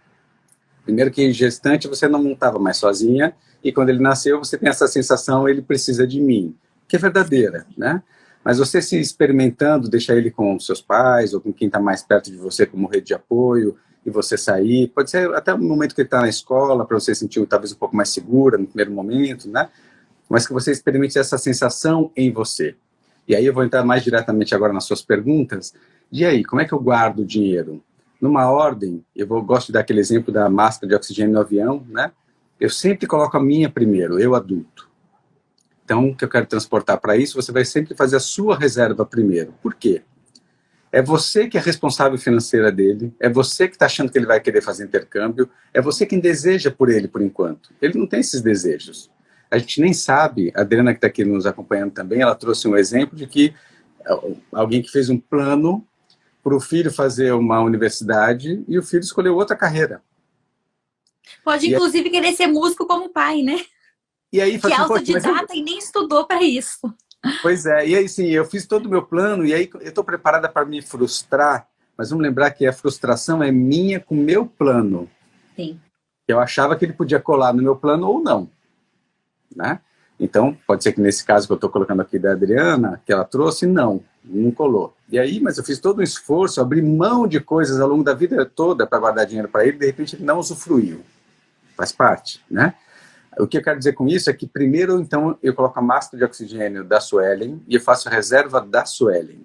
Primeiro que gestante você não estava mais sozinha, e quando ele nasceu você tem essa sensação, ele precisa de mim, que é verdadeira, né? Mas você se experimentando, deixar ele com seus pais, ou com quem está mais perto de você como rede de apoio, e você sair, pode ser até o momento que ele está na escola, para você sentir talvez um pouco mais segura no primeiro momento, né? Mas que você experimente essa sensação em você. E aí eu vou entrar mais diretamente agora nas suas perguntas. E aí, como é que eu guardo o dinheiro? Numa ordem, gosto de dar aquele exemplo da máscara de oxigênio no avião, né? Eu sempre coloco a minha primeiro, eu adulto. Então, o que eu quero transportar para isso, você vai sempre fazer a sua reserva primeiro. Por quê? É você que é responsável financeira dele, é você que está achando que ele vai querer fazer intercâmbio, é você quem deseja por ele, por enquanto. Ele não tem esses desejos. A gente nem sabe, a Adriana que está aqui nos acompanhando também, ela trouxe um exemplo de que alguém que fez um plano para o filho fazer uma universidade e o filho escolheu outra carreira. Pode, inclusive, querer ser músico como pai, né? E aí, que é autodidata e nem estudou para isso. Pois é, e aí sim, eu fiz todo o meu plano e aí eu estou preparada para me frustrar, mas vamos lembrar que a frustração é minha com o meu plano. Sim. Eu achava que ele podia colar no meu plano ou não, né? Então, pode ser que nesse caso que eu estou colocando aqui da Adriana, que ela trouxe, não colou. E aí, mas eu fiz todo um esforço, abri mão de coisas ao longo da vida toda para guardar dinheiro para ele, de repente ele não usufruiu. Faz parte, né? O que eu quero dizer com isso é que primeiro, então, eu coloco a máscara de oxigênio da Suelen e eu faço a reserva da Suelen.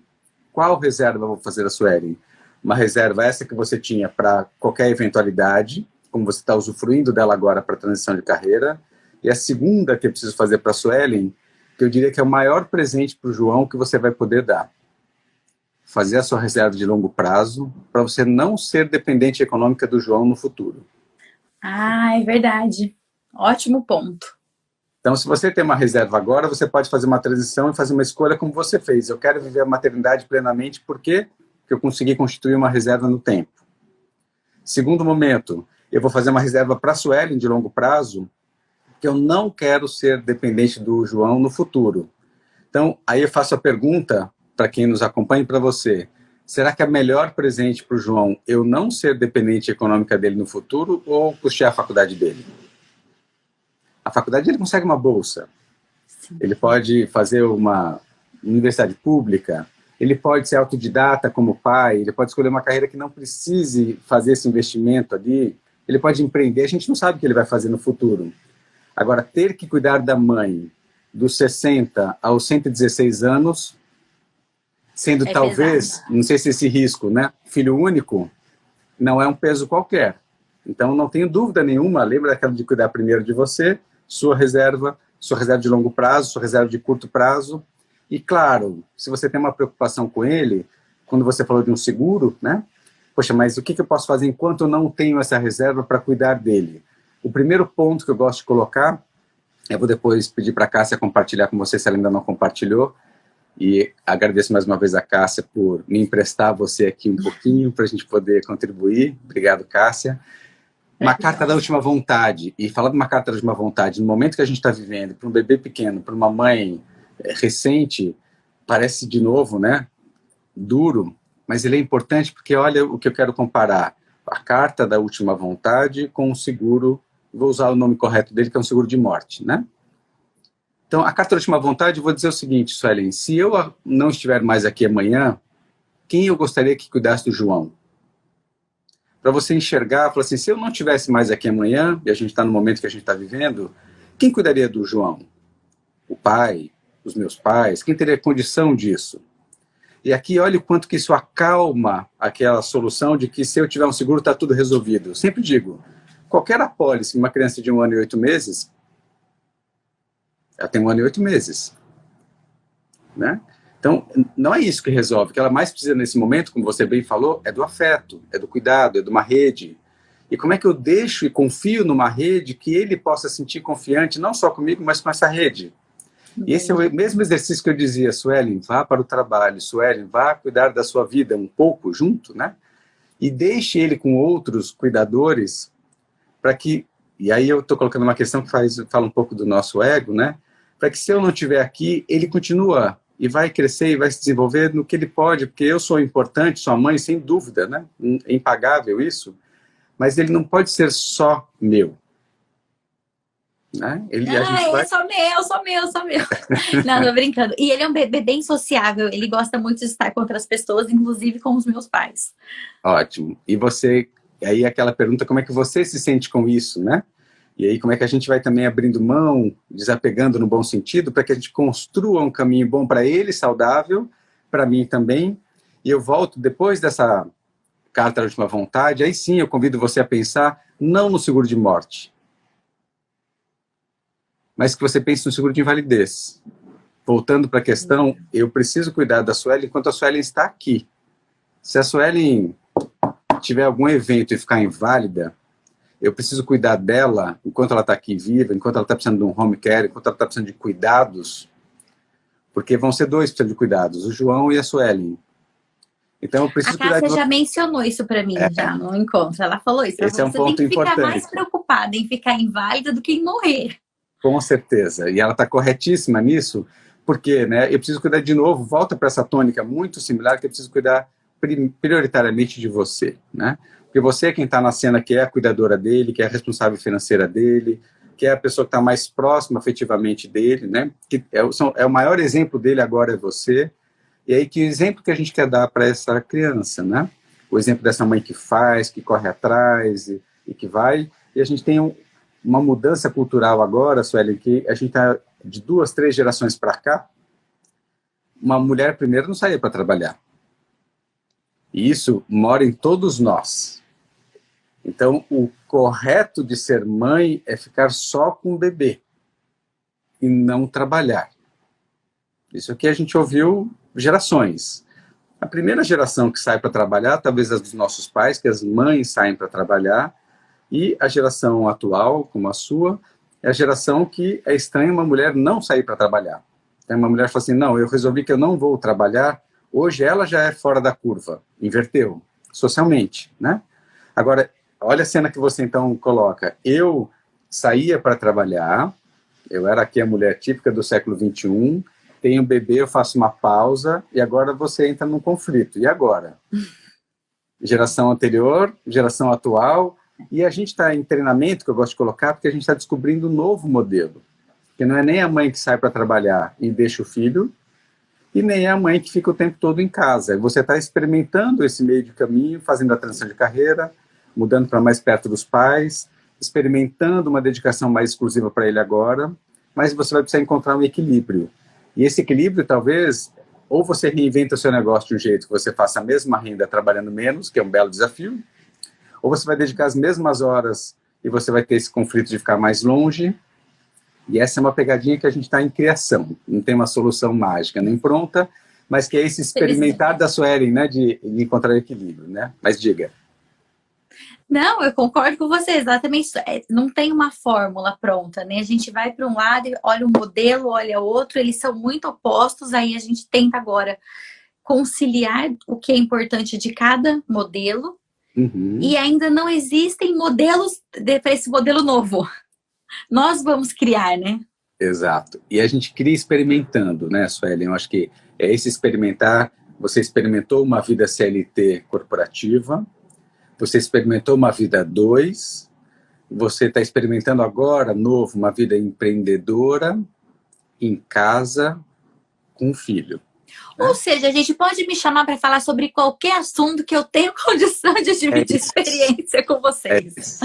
Qual reserva eu vou fazer da Suelen? Uma reserva essa que você tinha para qualquer eventualidade, como você está usufruindo dela agora para a transição de carreira. E a segunda que eu preciso fazer para a Suelen, que eu diria que é o maior presente para o João que você vai poder dar. Fazer a sua reserva de longo prazo para você não ser dependente econômica do João no futuro. Ah, é verdade. Ótimo ponto. Então, se você tem uma reserva agora, você pode fazer uma transição e fazer uma escolha como você fez. Eu quero viver a maternidade plenamente porque eu consegui constituir uma reserva no tempo. Segundo momento, eu vou fazer uma reserva para a Suelen de longo prazo, que eu não quero ser dependente do João no futuro. Então, aí eu faço a pergunta para quem nos acompanha e para você. Será que é melhor presente para o João eu não ser dependente econômica dele no futuro ou custear a faculdade dele? A faculdade ele consegue uma bolsa. Sim. Ele pode fazer uma universidade pública, ele pode ser autodidata como pai, ele pode escolher uma carreira que não precise fazer esse investimento ali, ele pode empreender, a gente não sabe o que ele vai fazer no futuro. Agora, ter que cuidar da mãe dos 60 aos 116 anos, sendo talvez, pesado. Não sei se esse risco, né, filho único, não é um peso qualquer. Então, não tenho dúvida nenhuma, lembra daquela de cuidar primeiro de você, sua reserva de longo prazo, sua reserva de curto prazo. E, claro, se você tem uma preocupação com ele, quando você falou de um seguro, né, poxa, mas o que eu posso fazer enquanto eu não tenho essa reserva para cuidar dele? O primeiro ponto que eu gosto de colocar, eu vou depois pedir para a Cássia compartilhar com você, se ela ainda não compartilhou, e agradeço mais uma vez a Cássia por me emprestar você aqui um pouquinho, para a gente poder contribuir. Obrigado, Cássia. Uma carta da última vontade, e falar de uma carta da última vontade, no momento que a gente está vivendo, para um bebê pequeno, para uma mãe recente, parece de novo, né, duro, mas ele é importante porque olha o que eu quero comparar, a carta da última vontade com o seguro, vou usar o nome correto dele, que é um seguro de morte, né? Então, a carta da última vontade, eu vou dizer o seguinte, Suelen, se eu não estiver mais aqui amanhã, quem eu gostaria que cuidasse do João? Para você enxergar, falar assim, se eu não estivesse mais aqui amanhã, e a gente está no momento que a gente está vivendo, quem cuidaria do João? O pai, os meus pais, quem teria condição disso? E aqui, olha o quanto que isso acalma aquela solução de que se eu tiver um seguro, está tudo resolvido. Eu sempre digo, qualquer apólice, uma criança de 1 ano e 8 meses, ela tem 1 ano e 8 meses. Né? Então, não é isso que resolve. O que ela mais precisa nesse momento, como você bem falou, é do afeto, é do cuidado, é de uma rede. E como é que eu deixo e confio numa rede que ele possa sentir confiante, não só comigo, mas com essa rede? E esse é o mesmo exercício que eu dizia, Suelen, vá para o trabalho, Suelen, vá cuidar da sua vida um pouco junto, né? E deixe ele com outros cuidadores para que, e aí eu estou colocando uma questão que fala um pouco do nosso ego, né? Para que se eu não estiver aqui, ele continua e vai crescer e vai se desenvolver no que ele pode, porque eu sou importante, sua mãe, sem dúvida, né? É impagável isso, mas ele não pode ser só meu. Né? Sou meu. Não, tô brincando. E ele é um bebê bem sociável, ele gosta muito de estar com outras pessoas, inclusive com os meus pais. Ótimo. E você, aí aquela pergunta, como é que você se sente com isso, né? E aí como é que a gente vai também abrindo mão, desapegando no bom sentido, para que a gente construa um caminho bom para ele, saudável, para mim também. E eu volto, depois dessa carta da última vontade, aí sim eu convido você a pensar, não no seguro de morte, mas que você pense no seguro de invalidez. Voltando para a questão, eu preciso cuidar da Suelen enquanto a Suelen está aqui. Se a Suelen tiver algum evento e ficar inválida, eu preciso cuidar dela enquanto ela está aqui viva, enquanto ela está precisando de um home care, enquanto ela está precisando de cuidados, porque vão ser 2 precisando de cuidados, o João e a Suelen. Então eu preciso cuidar de... A Cássia já mencionou isso para mim, já no encontro. Ela falou isso. Esse é um ponto importante. Você tem que ficar mais preocupada em ficar inválida do que em morrer. Com certeza. E ela está corretíssima nisso, porque, né, eu preciso cuidar de novo, volta para essa tônica muito similar, que eu preciso cuidar prioritariamente de você, né? Porque você é quem está na cena, que é a cuidadora dele, que é a responsável financeira dele, que é a pessoa que está mais próxima afetivamente dele, né? Que é o maior exemplo dele agora é você. E aí, que exemplo que a gente quer dar para essa criança, né? O exemplo dessa mãe que faz, que corre atrás e que vai. E a gente tem uma mudança cultural agora, Suelen, que a gente está de 2, 3 gerações para cá. Uma mulher primeiro não saía para trabalhar. E isso mora em todos nós. Então, o correto de ser mãe é ficar só com o bebê e não trabalhar. Isso aqui a gente ouviu gerações. A primeira geração que sai para trabalhar, talvez as dos nossos pais, que as mães saem para trabalhar, e a geração atual, como a sua, é a geração que é estranha uma mulher não sair para trabalhar. Tem uma mulher que fala assim, não, eu resolvi que eu não vou trabalhar, hoje ela já é fora da curva, inverteu, socialmente, né? Agora, olha a cena que você então coloca, eu saía para trabalhar, eu era aqui a mulher típica do século XXI, tenho um bebê, eu faço uma pausa, e agora você entra num conflito, e agora? Geração anterior, geração atual, e a gente está em treinamento, que eu gosto de colocar, porque a gente está descobrindo um novo modelo, que não é nem a mãe que sai para trabalhar e deixa o filho, e nem a mãe que fica o tempo todo em casa. Você está experimentando esse meio de caminho, fazendo a transição de carreira, mudando para mais perto dos pais, experimentando uma dedicação mais exclusiva para ele agora, mas você vai precisar encontrar um equilíbrio. E esse equilíbrio, talvez, ou você reinventa o seu negócio de um jeito que você faça a mesma renda trabalhando menos, que é um belo desafio, ou você vai dedicar as mesmas horas e você vai ter esse conflito de ficar mais longe. E essa é uma pegadinha que a gente está em criação. Não tem uma solução mágica nem pronta, mas que é esse experimentar da Suelen, né, de encontrar equilíbrio, né? Mas diga. Não, eu concordo com você, exatamente isso. Não tem uma fórmula pronta, né? A gente vai para um lado e olha um modelo, olha outro, eles são muito opostos, aí a gente tenta agora conciliar o que é importante de cada modelo, e ainda não existem modelos para esse modelo novo. Nós vamos criar, né? Exato. E a gente cria experimentando, né, Suelen? Eu acho que é esse experimentar. Você experimentou uma vida CLT corporativa, você experimentou uma vida 2, você está experimentando agora, novo, uma vida empreendedora, em casa, com um filho. Ou seja, a gente pode me chamar para falar sobre qualquer assunto que eu tenho condição de dividir experiência com vocês.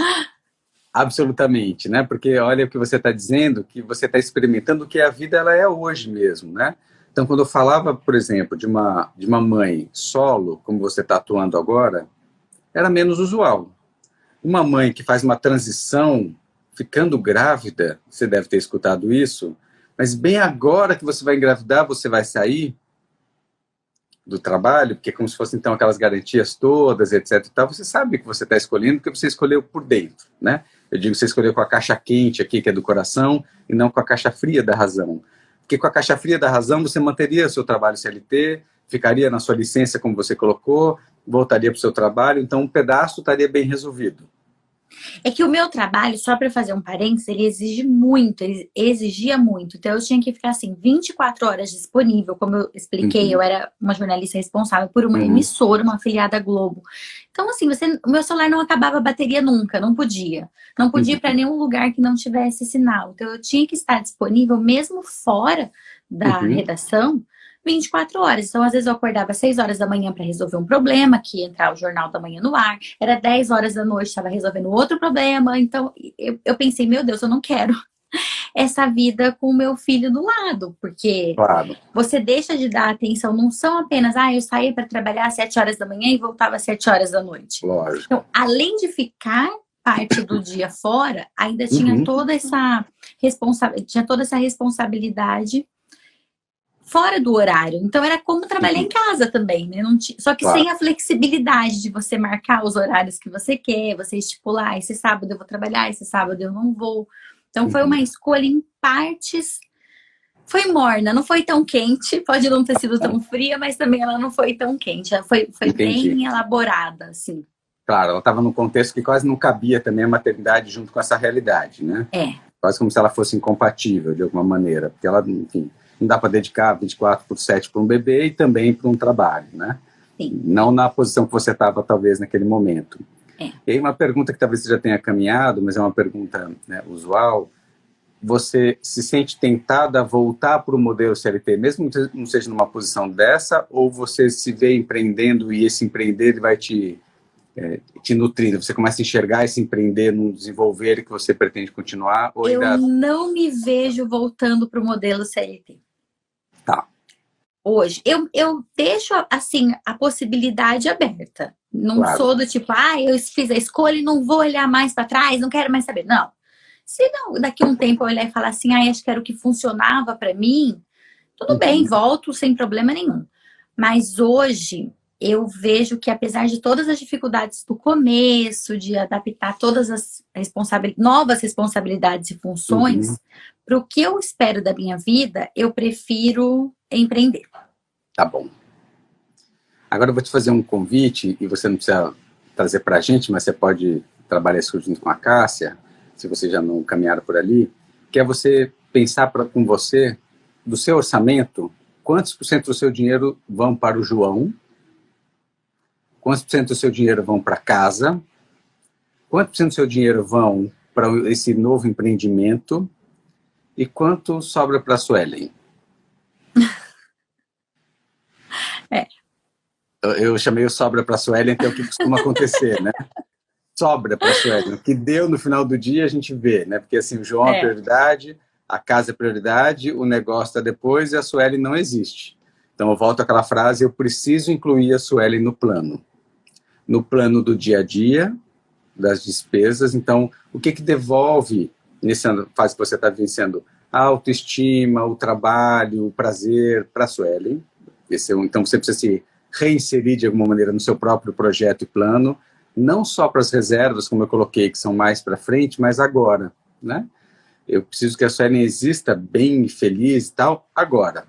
Absolutamente, né? Porque olha o que você está dizendo, que você está experimentando o que a vida ela é hoje mesmo, né? Então, quando eu falava, por exemplo, de uma mãe solo, como você está atuando agora, era menos usual. Uma mãe que faz uma transição, ficando grávida, você deve ter escutado isso, mas bem agora que você vai engravidar, você vai sair do trabalho, porque é como se fossem então aquelas garantias todas, etc. e tal, você sabe que você está escolhendo, porque você escolheu por dentro, né? Eu digo que você escolheu com a caixa quente aqui, que é do coração, e não com a caixa fria da razão. Porque com a caixa fria da razão, você manteria o seu trabalho CLT, ficaria na sua licença, como você colocou, voltaria para o seu trabalho, então um pedaço estaria bem resolvido. É que o meu trabalho, só para fazer um parênteses, ele exige muito, ele exigia muito. Então eu tinha que ficar assim, 24 horas disponível, como eu expliquei, eu era uma jornalista responsável por uma emissora, uma afiliada Globo. Então assim, o meu celular não acabava a bateria nunca, não podia. Não podia ir para nenhum lugar que não tivesse sinal. Então eu tinha que estar disponível mesmo fora da redação, 24 horas. Então, às vezes eu acordava às 6 horas da manhã para resolver um problema, que ia entrar o Jornal da Manhã no ar. Era 10 horas da noite, estava resolvendo outro problema. Então, eu pensei, meu Deus, eu não quero essa vida com o meu filho do lado. Porque você deixa de dar atenção. Não são apenas, eu saía para trabalhar às 7 horas da manhã e voltava às 7 horas da noite. Lógico. Então, além de ficar parte do dia fora, ainda tinha toda essa responsabilidade fora do horário. Então, era como trabalhar em casa também, né? Não tinha, só que sem a flexibilidade de você marcar os horários que você quer, você estipular, esse sábado eu vou trabalhar, esse sábado eu não vou. Então, foi uma escolha em partes. Foi morna, não foi tão quente, pode não ter sido tão fria, mas também ela não foi tão quente. Ela foi bem elaborada, assim. Claro, ela estava num contexto que quase não cabia também a maternidade junto com essa realidade, né? Quase como se ela fosse incompatível, de alguma maneira. Porque ela, enfim, não dá para dedicar 24/7 para um bebê e também para um trabalho, né? Sim. Não na posição que você estava, talvez, naquele momento. E aí uma pergunta que talvez você já tenha caminhado, mas é uma pergunta, né, usual. você se sente tentada a voltar para o modelo CLT, mesmo que não seja numa posição dessa, ou você se vê empreendendo e esse empreender vai te nutrindo? Você começa a enxergar esse empreender no desenvolver que você pretende continuar? Ou Eu ainda... não me vejo voltando para o modelo CLT. Tá. Hoje, eu deixo, assim, a possibilidade aberta. Não Claro. sou do tipo, eu fiz a escolha e não vou olhar mais para trás, não quero mais saber. Não. Se não, daqui a um tempo eu olhar e falar assim, acho que era o que funcionava para mim, tudo bem, volto sem problema nenhum. Mas hoje eu vejo que, apesar de todas as dificuldades do começo, de adaptar todas as novas responsabilidades e funções, para o que eu espero da minha vida, eu prefiro empreender. Tá bom. Agora eu vou te fazer um convite, e você não precisa trazer para a gente, mas você pode trabalhar isso junto com a Cássia, se você já não caminharam por ali, que é você pensar com você, do seu orçamento, quantos por cento do seu dinheiro vão para o João, quantos por cento do seu dinheiro vão para casa, quantos por cento do seu dinheiro vão para esse novo empreendimento e quanto sobra para a Suelen? Eu chamei o sobra para a Suelen, que é o que costuma acontecer, né? Sobra para a Suelen. O que deu no final do dia a gente vê, né? Porque assim, o João é prioridade, a casa é prioridade, o negócio está depois e a Suelen não existe. Então eu volto àquela frase, eu preciso incluir a Suelen no plano. No plano do dia a dia, das despesas. Então, o que devolve nessa fase que você está vivenciando? A autoestima, o trabalho, o prazer para a Suelen. Então você precisa se reinserir de alguma maneira no seu próprio projeto e plano, não só para as reservas, como eu coloquei, que são mais para frente, mas agora, né? Eu preciso que a Suelen exista bem, feliz e tal, agora.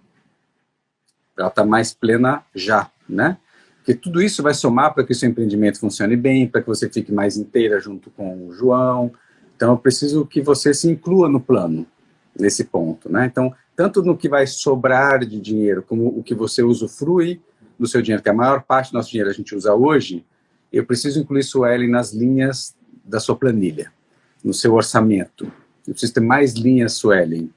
Ela está mais plena já, né? Porque tudo isso vai somar para que o seu empreendimento funcione bem, para que você fique mais inteira junto com o João. Então, eu preciso que você se inclua no plano, nesse ponto, né? Então, tanto no que vai sobrar de dinheiro, como o que você usufrui do seu dinheiro, que a maior parte do nosso dinheiro a gente usa hoje, eu preciso incluir Suelen nas linhas da sua planilha, no seu orçamento. Eu preciso ter mais linhas Suelen.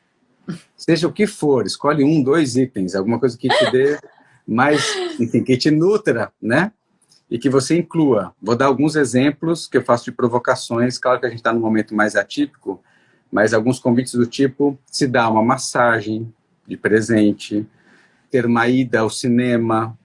Seja o que for, escolhe 1, 2 itens, alguma coisa que te dê mais, enfim, que te nutra, né? E que você inclua. Vou dar alguns exemplos que eu faço de provocações, claro que a gente está num momento mais atípico, mas alguns convites do tipo, se dar uma massagem de presente, ter uma ida ao cinema,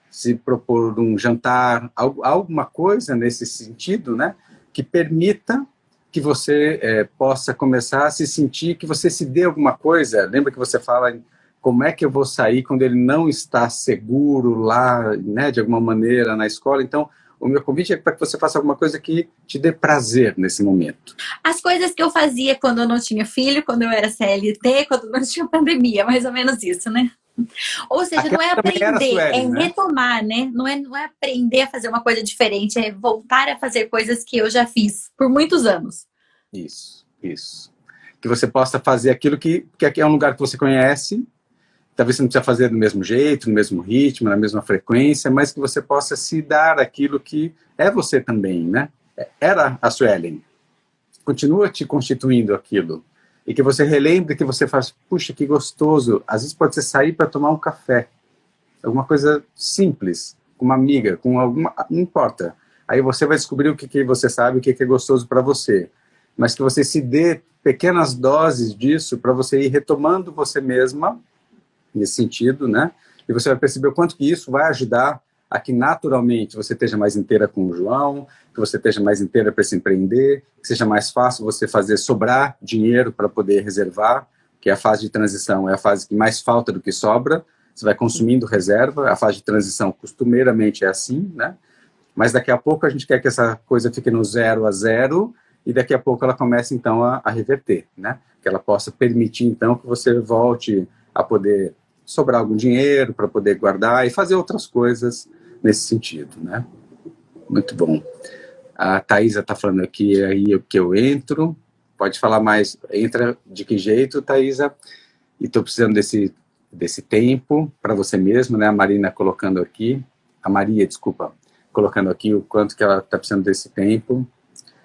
se propor um jantar, alguma coisa nesse sentido, né, que permita que você possa começar a se sentir, que você se dê alguma coisa. Lembra que você fala como é que eu vou sair quando ele não está seguro lá, né, de alguma maneira na escola? Então, o meu convite é para que você faça alguma coisa que te dê prazer nesse momento. As coisas que eu fazia quando eu não tinha filho, quando eu era CLT, quando não tinha pandemia, mais ou menos isso, né? Ou seja, não é aprender, Suelen, né? Retomar, né? Não é aprender a fazer uma coisa diferente, é voltar a fazer coisas que eu já fiz por muitos anos. Isso. Que você possa fazer aquilo que aqui é um lugar que você conhece, talvez você não precisa fazer do mesmo jeito, no mesmo ritmo, na mesma frequência, mas que você possa se dar aquilo que é você também, né? Era a Suelen. Continua te constituindo aquilo. E que você relembre, que você faz, puxa, que gostoso. Às vezes pode ser sair para tomar um café. Alguma coisa simples, com uma amiga, com alguma... Não importa. Aí você vai descobrir o que você sabe, o que é gostoso para você. Mas que você se dê pequenas doses disso para você ir retomando você mesma, nesse sentido, né? E você vai perceber o quanto que isso vai ajudar a que naturalmente você esteja mais inteira com o João, que você esteja mais inteira para se empreender, que seja mais fácil você fazer sobrar dinheiro para poder reservar, que é a fase de transição, é a fase que mais falta do que sobra, você vai consumindo reserva, a fase de transição costumeiramente é assim, né? Mas daqui a pouco a gente quer que essa coisa fique no 0 a 0 e daqui a pouco ela comece então a reverter, né? Que ela possa permitir então que você volte a poder sobrar algum dinheiro para poder guardar e fazer outras coisas nesse sentido, né? Muito bom. A Thaisa está falando aqui aí que eu entro. Pode falar mais. Entra de que jeito, Thaisa? E estou precisando desse tempo para você mesmo, né? A Marina colocando aqui. A Maria, desculpa. Colocando aqui o quanto que ela está precisando desse tempo.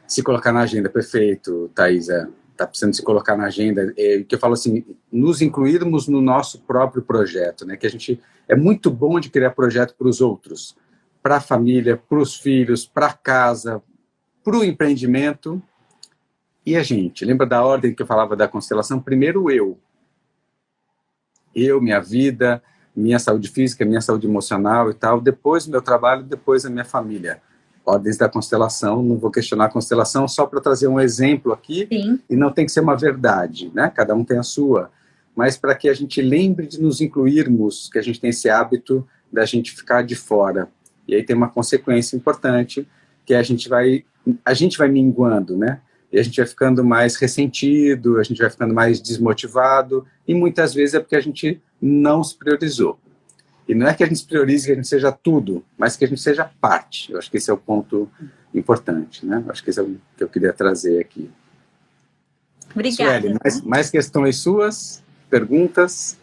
Se colocar na agenda, perfeito, Thaisa. está precisando se colocar na agenda, que eu falo assim, nos incluirmos no nosso próprio projeto, né? Que a gente é muito bom de criar projeto para os outros, para a família, para os filhos, para casa, para o empreendimento e a gente. Lembra da ordem que eu falava da constelação? Primeiro eu, minha vida, minha saúde física, minha saúde emocional e tal, depois meu trabalho, depois a minha família. Ordens da constelação, não vou questionar a constelação, só para trazer um exemplo aqui, Sim. E não tem que ser uma verdade, né? Cada um tem a sua, mas para que a gente lembre de nos incluirmos, que a gente tem esse hábito da gente ficar de fora. E aí tem uma consequência importante, que a gente vai minguando, né? E a gente vai ficando mais ressentido, a gente vai ficando mais desmotivado, e muitas vezes é porque a gente não se priorizou. E não é que a gente se priorize, que a gente seja tudo, mas que a gente seja parte. Eu acho que esse é o ponto importante, né? Eu acho que esse é o que eu queria trazer aqui. Obrigada. Sueli, mais questões suas? Perguntas?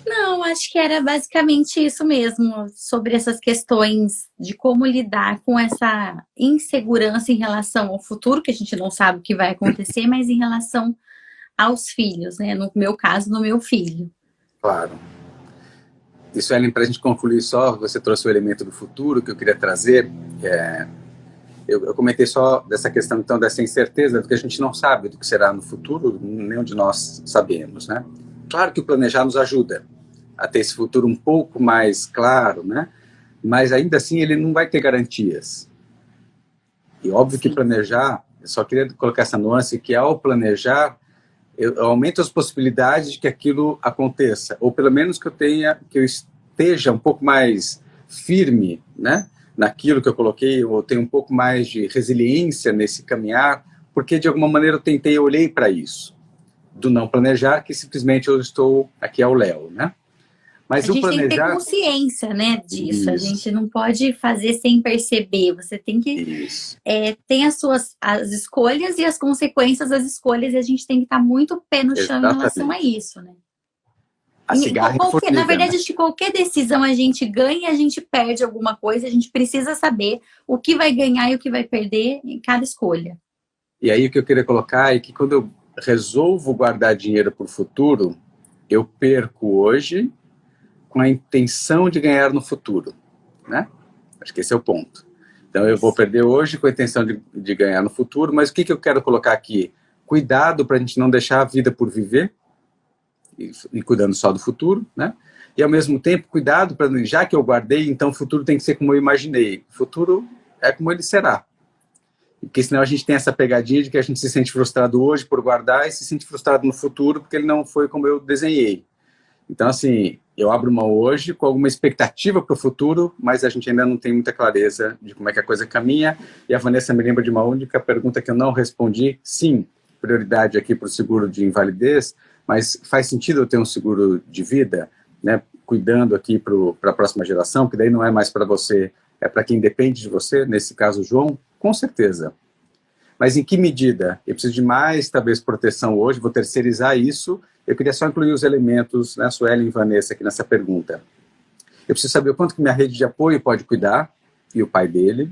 Não, acho que era basicamente isso mesmo, sobre essas questões de como lidar com essa insegurança em relação ao futuro, que a gente não sabe o que vai acontecer, mas em relação aos filhos, né? No meu caso, no meu filho. Claro. E Sueli, para a gente concluir só, você trouxe o elemento do futuro que eu queria trazer. Eu comentei só dessa questão, então, dessa incerteza, do que a gente não sabe do que será no futuro, nenhum de nós sabemos, né? Claro que o planejar nos ajuda a ter esse futuro um pouco mais claro, né? Mas ainda assim ele não vai ter garantias. E óbvio que planejar, eu só queria colocar essa nuance, que ao planejar, eu aumento as possibilidades de que aquilo aconteça, ou pelo menos que eu esteja um pouco mais firme, né? Naquilo que eu coloquei, ou tenho um pouco mais de resiliência nesse caminhar, porque de alguma maneira eu olhei para isso, do não planejar, que simplesmente eu estou aqui ao léu, né? Mas a gente tem que ter consciência, né, disso. Isso. A gente não pode fazer sem perceber. Você tem que ter as escolhas e as consequências das escolhas, e a gente tem que estar muito pé no chão em relação a isso, né? Na verdade, acho que qualquer decisão a gente ganha e a gente perde alguma coisa. A gente precisa saber o que vai ganhar e o que vai perder em cada escolha. E aí o que eu queria colocar é que quando eu resolvo guardar dinheiro para o futuro, eu perco hoje com a intenção de ganhar no futuro, né? Acho que esse é o ponto. Então eu vou perder hoje com a intenção de ganhar no futuro, mas o que eu quero colocar aqui? Cuidado para a gente não deixar a vida por viver, e cuidando só do futuro, né? E ao mesmo tempo, cuidado para, já que eu guardei, então o futuro tem que ser como eu imaginei. O futuro é como ele será. Porque senão a gente tem essa pegadinha de que a gente se sente frustrado hoje por guardar e se sente frustrado no futuro porque ele não foi como eu desenhei. Então, assim, eu abro mão hoje com alguma expectativa para o futuro, mas a gente ainda não tem muita clareza de como é que a coisa caminha. E a Vanessa me lembra de uma única pergunta que eu não respondi. Sim, prioridade aqui para o seguro de invalidez, mas faz sentido eu ter um seguro de vida, né, cuidando aqui para a próxima geração, que daí não é mais para você, é para quem depende de você, nesse caso, João, com certeza. Mas em que medida? Eu preciso de mais, talvez, proteção hoje, vou terceirizar isso. Eu queria só incluir os elementos, né, Sueli e Vanessa, aqui nessa pergunta. Eu preciso saber o quanto que minha rede de apoio pode cuidar, e o pai dele,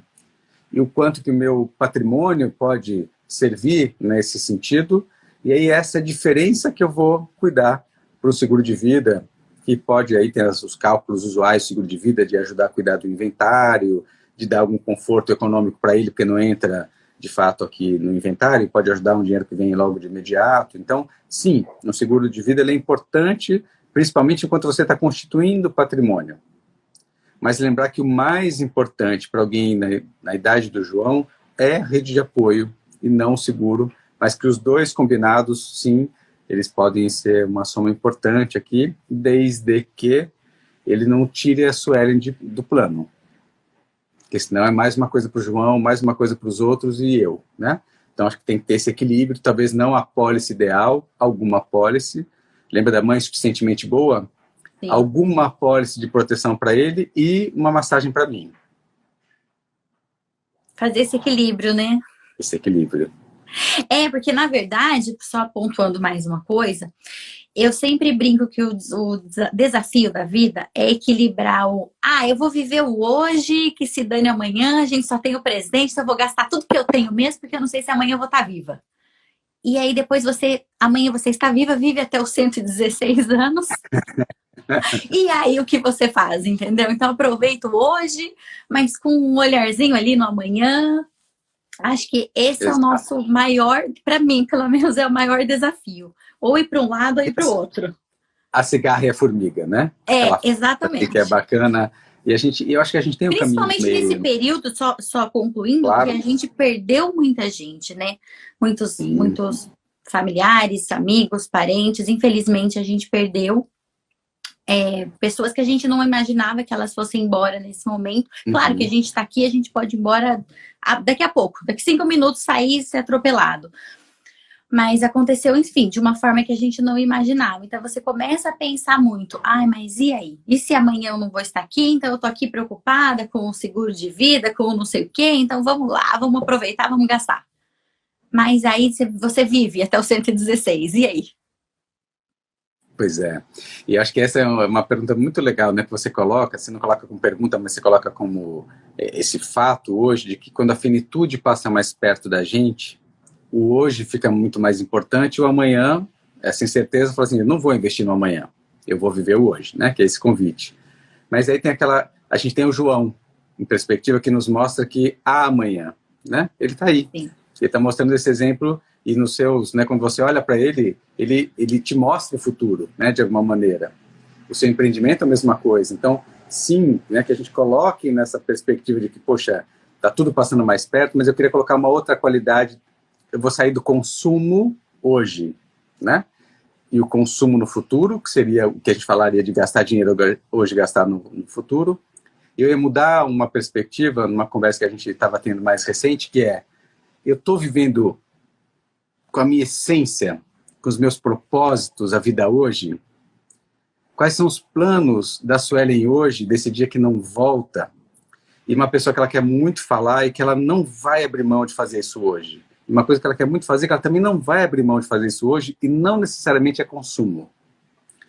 e o quanto que o meu patrimônio pode servir nesse sentido, e aí essa diferença que eu vou cuidar para o seguro de vida, que pode aí ter os cálculos usuais do seguro de vida, de ajudar a cuidar do inventário, de dar algum conforto econômico para ele, porque não entra de fato aqui no inventário, pode ajudar um dinheiro que vem logo de imediato. Então, sim, um seguro de vida ele é importante, principalmente enquanto você está constituindo patrimônio. Mas lembrar que o mais importante para alguém na idade do João é a rede de apoio e não o seguro, mas que os dois combinados, sim, eles podem ser uma soma importante aqui, desde que ele não tire a Sueli do plano. Porque senão é mais uma coisa para o João, mais uma coisa para os outros e eu, né? Então acho que tem que ter esse equilíbrio, talvez não a pólice ideal, alguma pólice. Lembra da mãe suficientemente boa? Sim. Alguma pólice de proteção para ele e uma massagem para mim. Fazer esse equilíbrio, né? Esse equilíbrio. Porque na verdade, só pontuando mais uma coisa, eu sempre brinco que o desafio da vida é equilibrar eu vou viver o hoje, que se dane amanhã, a gente só tem o presente, então eu vou gastar tudo que eu tenho mesmo, porque eu não sei se amanhã eu vou estar viva. E aí depois amanhã você está viva, vive até os 116 anos. E aí o que você faz, entendeu? Então aproveito hoje, mas com um olharzinho ali no amanhã. Acho que esse é o Exato. nosso maior, para mim, pelo menos, é o maior desafio. Ou ir para um lado ou ir para o outro. A cigarra e a formiga, né? Aquela Exatamente. que é bacana. E eu acho que a gente tem um caminho Principalmente meio... nesse período, só concluindo, Claro. que a gente perdeu muita gente, né? Muitos familiares, amigos, parentes. Infelizmente, a gente perdeu pessoas que a gente não imaginava que elas fossem embora nesse momento. Claro que a gente está aqui, a gente pode ir embora daqui a pouco. Daqui 5 minutos, sair e ser atropelado. Mas aconteceu, enfim, de uma forma que a gente não imaginava. Então você começa a pensar muito, mas e aí? E se amanhã eu não vou estar aqui? Então eu tô aqui preocupada com o seguro de vida, com não sei o quê, então vamos lá, vamos aproveitar, vamos gastar. Mas aí você vive até o 116, e aí? Pois é. E acho que essa é uma pergunta muito legal, né? Que você não coloca como pergunta, mas você coloca como esse fato hoje de que quando a finitude passa mais perto da gente, o hoje fica muito mais importante, o amanhã, essa incerteza, fala assim, eu não vou investir no amanhã, eu vou viver o hoje, né? Que é esse convite. Mas aí a gente tem o João, em perspectiva, que nos mostra que há amanhã, né? Ele está aí. Sim. Ele está mostrando esse exemplo e nos seus, né, quando você olha para ele te mostra o futuro, né, de alguma maneira. O seu empreendimento é a mesma coisa. Então, sim, né, que a gente coloque nessa perspectiva de que, poxa, está tudo passando mais perto, mas eu queria colocar uma outra qualidade. Eu vou sair do consumo hoje, né? E o consumo no futuro, que seria o que a gente falaria de gastar dinheiro hoje, gastar no futuro. Eu ia mudar uma perspectiva numa conversa que a gente estava tendo mais recente, que é, eu estou vivendo com a minha essência, com os meus propósitos, a vida hoje? Quais são os planos da Suelen hoje, desse dia que não volta? E uma pessoa que ela quer muito falar e que ela não vai abrir mão de fazer isso hoje. E uma coisa que ela quer muito fazer, que ela também não vai abrir mão de fazer isso hoje, e não necessariamente é consumo.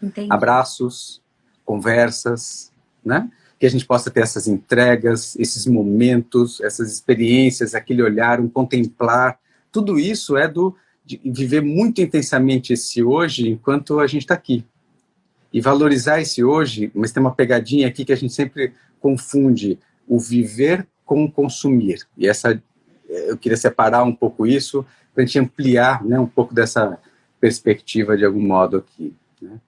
Entendi. Abraços, conversas, né? Que a gente possa ter essas entregas, esses momentos, essas experiências, aquele olhar, um contemplar. Tudo isso é de viver muito intensamente esse hoje enquanto a gente está aqui. E valorizar esse hoje, mas tem uma pegadinha aqui que a gente sempre confunde o viver com o consumir. E eu queria separar um pouco isso para a gente ampliar, né, um pouco dessa perspectiva de algum modo aqui, né?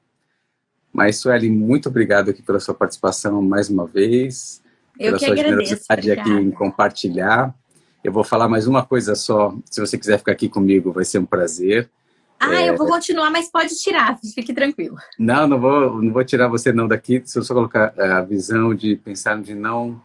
Mas, Suelen, muito obrigado aqui pela sua participação mais uma vez. Eu que agradeço. Pela sua generosidade aqui em compartilhar. Eu vou falar mais uma coisa só. Se você quiser ficar aqui comigo, vai ser um prazer. Eu vou continuar, mas pode tirar, fique tranquilo. Não vou tirar você não daqui. Se eu só colocar a visão de pensar de não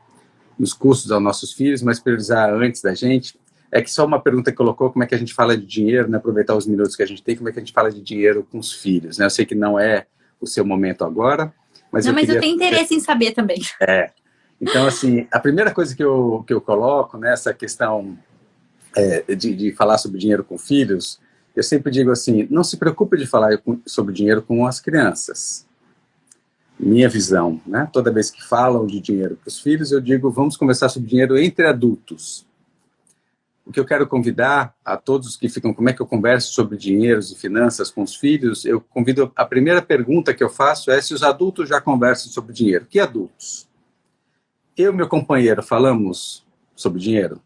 nos custos aos nossos filhos, mas priorizar antes da gente. É que só uma pergunta que colocou, como é que a gente fala de dinheiro, né? Aproveitar os minutos que a gente tem, como é que a gente fala de dinheiro com os filhos, né? Eu sei que não é o seu momento agora, mas eu tenho interesse em saber também. Então, assim, a primeira coisa que eu coloco nessa questão de falar sobre dinheiro com filhos, eu sempre digo assim, não se preocupe de falar sobre dinheiro com as crianças. Minha visão, né? Toda vez que falam de dinheiro para os filhos, eu digo, vamos conversar sobre dinheiro entre adultos. O que eu quero convidar a todos que ficam, como é que eu converso sobre dinheiros e finanças com os filhos, eu convido, a primeira pergunta que eu faço é se os adultos já conversam sobre dinheiro. Que adultos? Eu e meu companheiro falamos sobre dinheiro?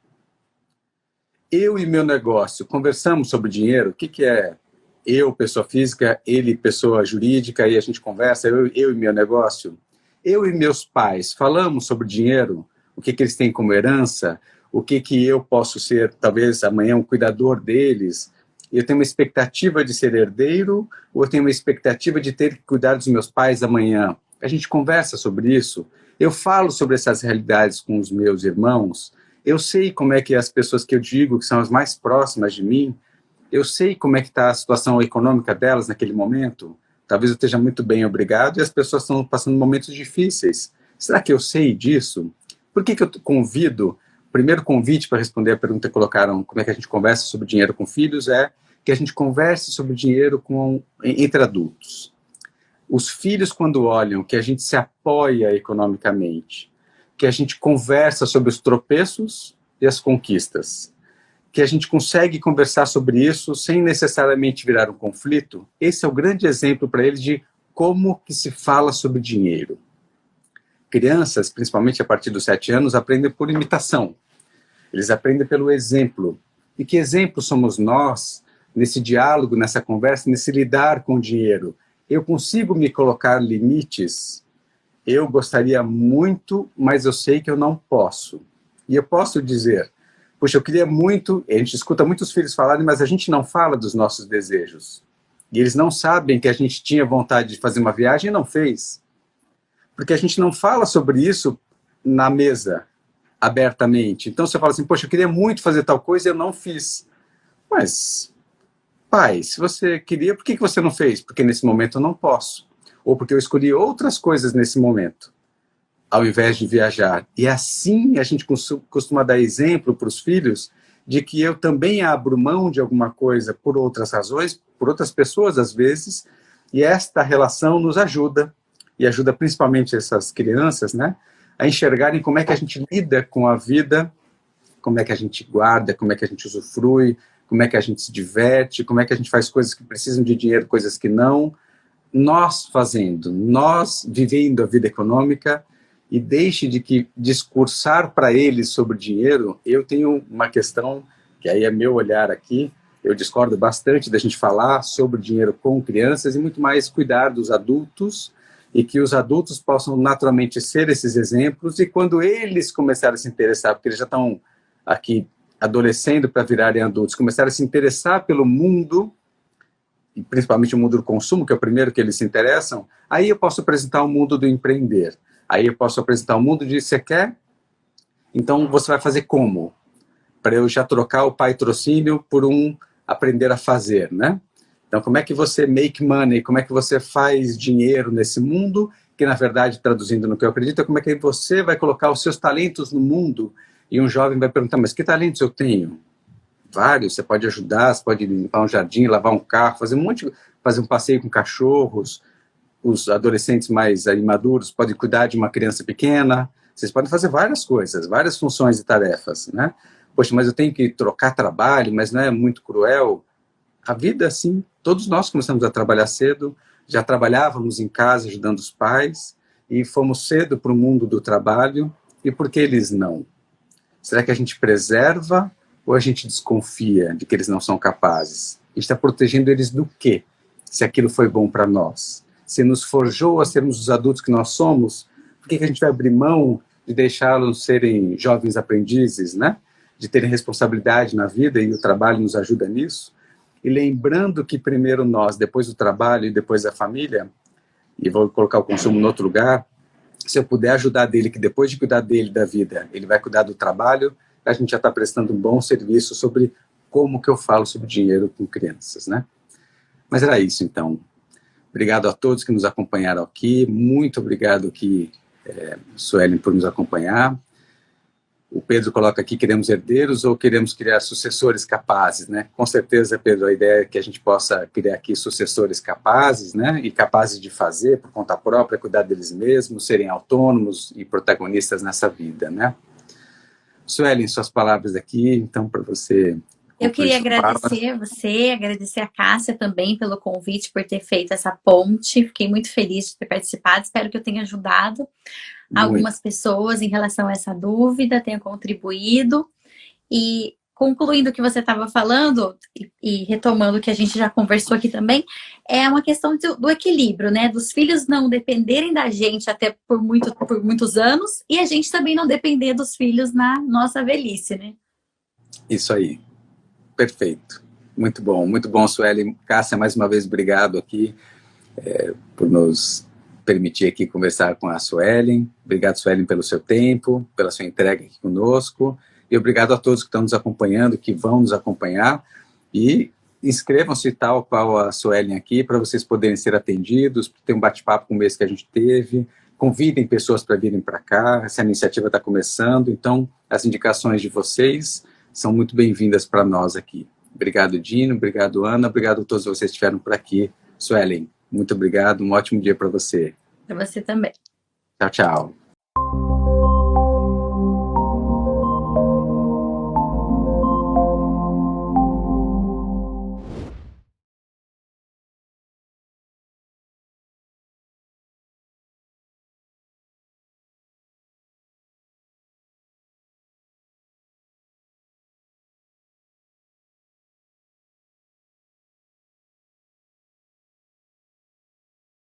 Eu e meu negócio conversamos sobre dinheiro? O que é eu, pessoa física, ele, pessoa jurídica, e a gente conversa, eu e meu negócio? Eu e meus pais falamos sobre dinheiro? O que eles têm como herança? O que eu posso ser, talvez amanhã, um cuidador deles? Eu tenho uma expectativa de ser herdeiro ou eu tenho uma expectativa de ter que cuidar dos meus pais amanhã? A gente conversa sobre isso. Eu falo sobre essas realidades com os meus irmãos. Eu sei como é que as pessoas que eu digo que são as mais próximas de mim, eu sei como é que está a situação econômica delas naquele momento. Talvez eu esteja muito bem, obrigado, e as pessoas estão passando momentos difíceis. Será que eu sei disso? Por que eu convido... O primeiro convite para responder a pergunta que colocaram, como é que a gente conversa sobre dinheiro com filhos, é que a gente converse sobre dinheiro entre adultos. Os filhos, quando olham que a gente se apoia economicamente, que a gente conversa sobre os tropeços e as conquistas, que a gente consegue conversar sobre isso sem necessariamente virar um conflito. Esse é o grande exemplo para eles de como que se fala sobre dinheiro. Crianças, principalmente a partir dos 7 anos, aprendem por imitação. Eles aprendem pelo exemplo. E que exemplo somos nós nesse diálogo, nessa conversa, nesse lidar com o dinheiro? Eu consigo me colocar limites? Eu gostaria muito, mas eu sei que eu não posso. E eu posso dizer, puxa, eu queria muito, a gente escuta muitos filhos falarem, mas a gente não fala dos nossos desejos. E eles não sabem que a gente tinha vontade de fazer uma viagem e não fez. Porque a gente não fala sobre isso na mesa, abertamente. Então você fala assim, poxa, eu queria muito fazer tal coisa e eu não fiz. Mas, pai, se você queria, por que você não fez? Porque nesse momento eu não posso. Ou porque eu escolhi outras coisas nesse momento, ao invés de viajar. E assim a gente costuma dar exemplo para os filhos de que eu também abro mão de alguma coisa por outras razões, por outras pessoas às vezes, e esta relação nos ajuda, e ajuda principalmente essas crianças, né, a enxergarem como é que a gente lida com a vida, como é que a gente guarda, como é que a gente usufrui, como é que a gente se diverte, como é que a gente faz coisas que precisam de dinheiro, coisas que não, nós fazendo, nós vivendo a vida econômica, e deixe de que discursar para eles sobre dinheiro. Eu tenho uma questão, que aí é meu olhar aqui, eu discordo bastante da gente falar sobre dinheiro com crianças e muito mais cuidar dos adultos e que os adultos possam naturalmente ser esses exemplos e quando eles começarem a se interessar, porque eles já estão aqui adolescendo para virarem adultos, começarem a se interessar pelo mundo, e principalmente o mundo do consumo, que é o primeiro que eles se interessam, aí eu posso apresentar o mundo do empreender. Aí eu posso apresentar o mundo de você quer? Então você vai fazer como? Para eu já trocar o patrocínio por um aprender a fazer, né? Então como é que você make money? Como é que você faz dinheiro nesse mundo? Que na verdade, traduzindo no que eu acredito, é como é que você vai colocar os seus talentos no mundo. E um jovem vai perguntar, mas que talentos eu tenho? Vários, você pode ajudar, você pode limpar um jardim, lavar um carro, fazer um passeio com cachorros. Os adolescentes mais maduros podem cuidar de uma criança pequena, vocês podem fazer várias coisas, várias funções e tarefas, né? Poxa, mas eu tenho que trocar trabalho, mas não é muito cruel? A vida, assim, todos nós começamos a trabalhar cedo, já trabalhávamos em casa ajudando os pais, e fomos cedo para o mundo do trabalho, e por que eles não? Será que a gente preserva ou a gente desconfia de que eles não são capazes? A gente está protegendo eles do quê? Se aquilo foi bom para nós? Se nos forjou a sermos os adultos que nós somos, por que a gente vai abrir mão de deixá-los serem jovens aprendizes, né? De terem responsabilidade na vida e o trabalho nos ajuda nisso? E lembrando que primeiro nós, depois o trabalho e depois a família, e vou colocar o consumo em outro lugar, se eu puder ajudar dele, que depois de cuidar dele da vida, ele vai cuidar do trabalho, a gente já está prestando um bom serviço sobre como que eu falo sobre dinheiro com crianças, né? Mas era isso, então. Obrigado a todos que nos acompanharam aqui. Muito obrigado aqui, Suelen, por nos acompanhar. O Pedro coloca aqui, queremos herdeiros ou queremos criar sucessores capazes, né? Com certeza, Pedro, a ideia é que a gente possa criar aqui sucessores capazes, né? E capazes de fazer por conta própria, cuidar deles mesmos, serem autônomos e protagonistas nessa vida, né? Suelen, suas palavras aqui, então, para você... Eu queria agradecer você, agradecer a Cássia também pelo convite, por ter feito essa ponte. Fiquei muito feliz de ter participado. Espero que eu tenha ajudado algumas pessoas em relação a essa dúvida, tenha contribuído. E concluindo o que você estava falando, e retomando o que a gente já conversou aqui também, é uma questão do equilíbrio, né? Dos filhos não dependerem da gente até por muitos anos, e a gente também não depender dos filhos na nossa velhice, né? Isso aí. Perfeito. Muito bom, Suelen. Cássia, mais uma vez, obrigado aqui por nos permitir aqui conversar com a Suelen. Obrigado, Suelen, pelo seu tempo, pela sua entrega aqui conosco. E obrigado a todos que estão nos acompanhando, que vão nos acompanhar. E inscrevam-se tal qual a Suelen aqui, para vocês poderem ser atendidos, ter um bate-papo com o mês que a gente teve. Convidem pessoas para virem para cá. Essa iniciativa está começando, então as indicações de vocês são muito bem-vindas para nós aqui. Obrigado, Dino, obrigado, Ana, obrigado a todos vocês que estiveram por aqui. Suelen, muito obrigado, um ótimo dia para você. Para você também. Tchau, tchau.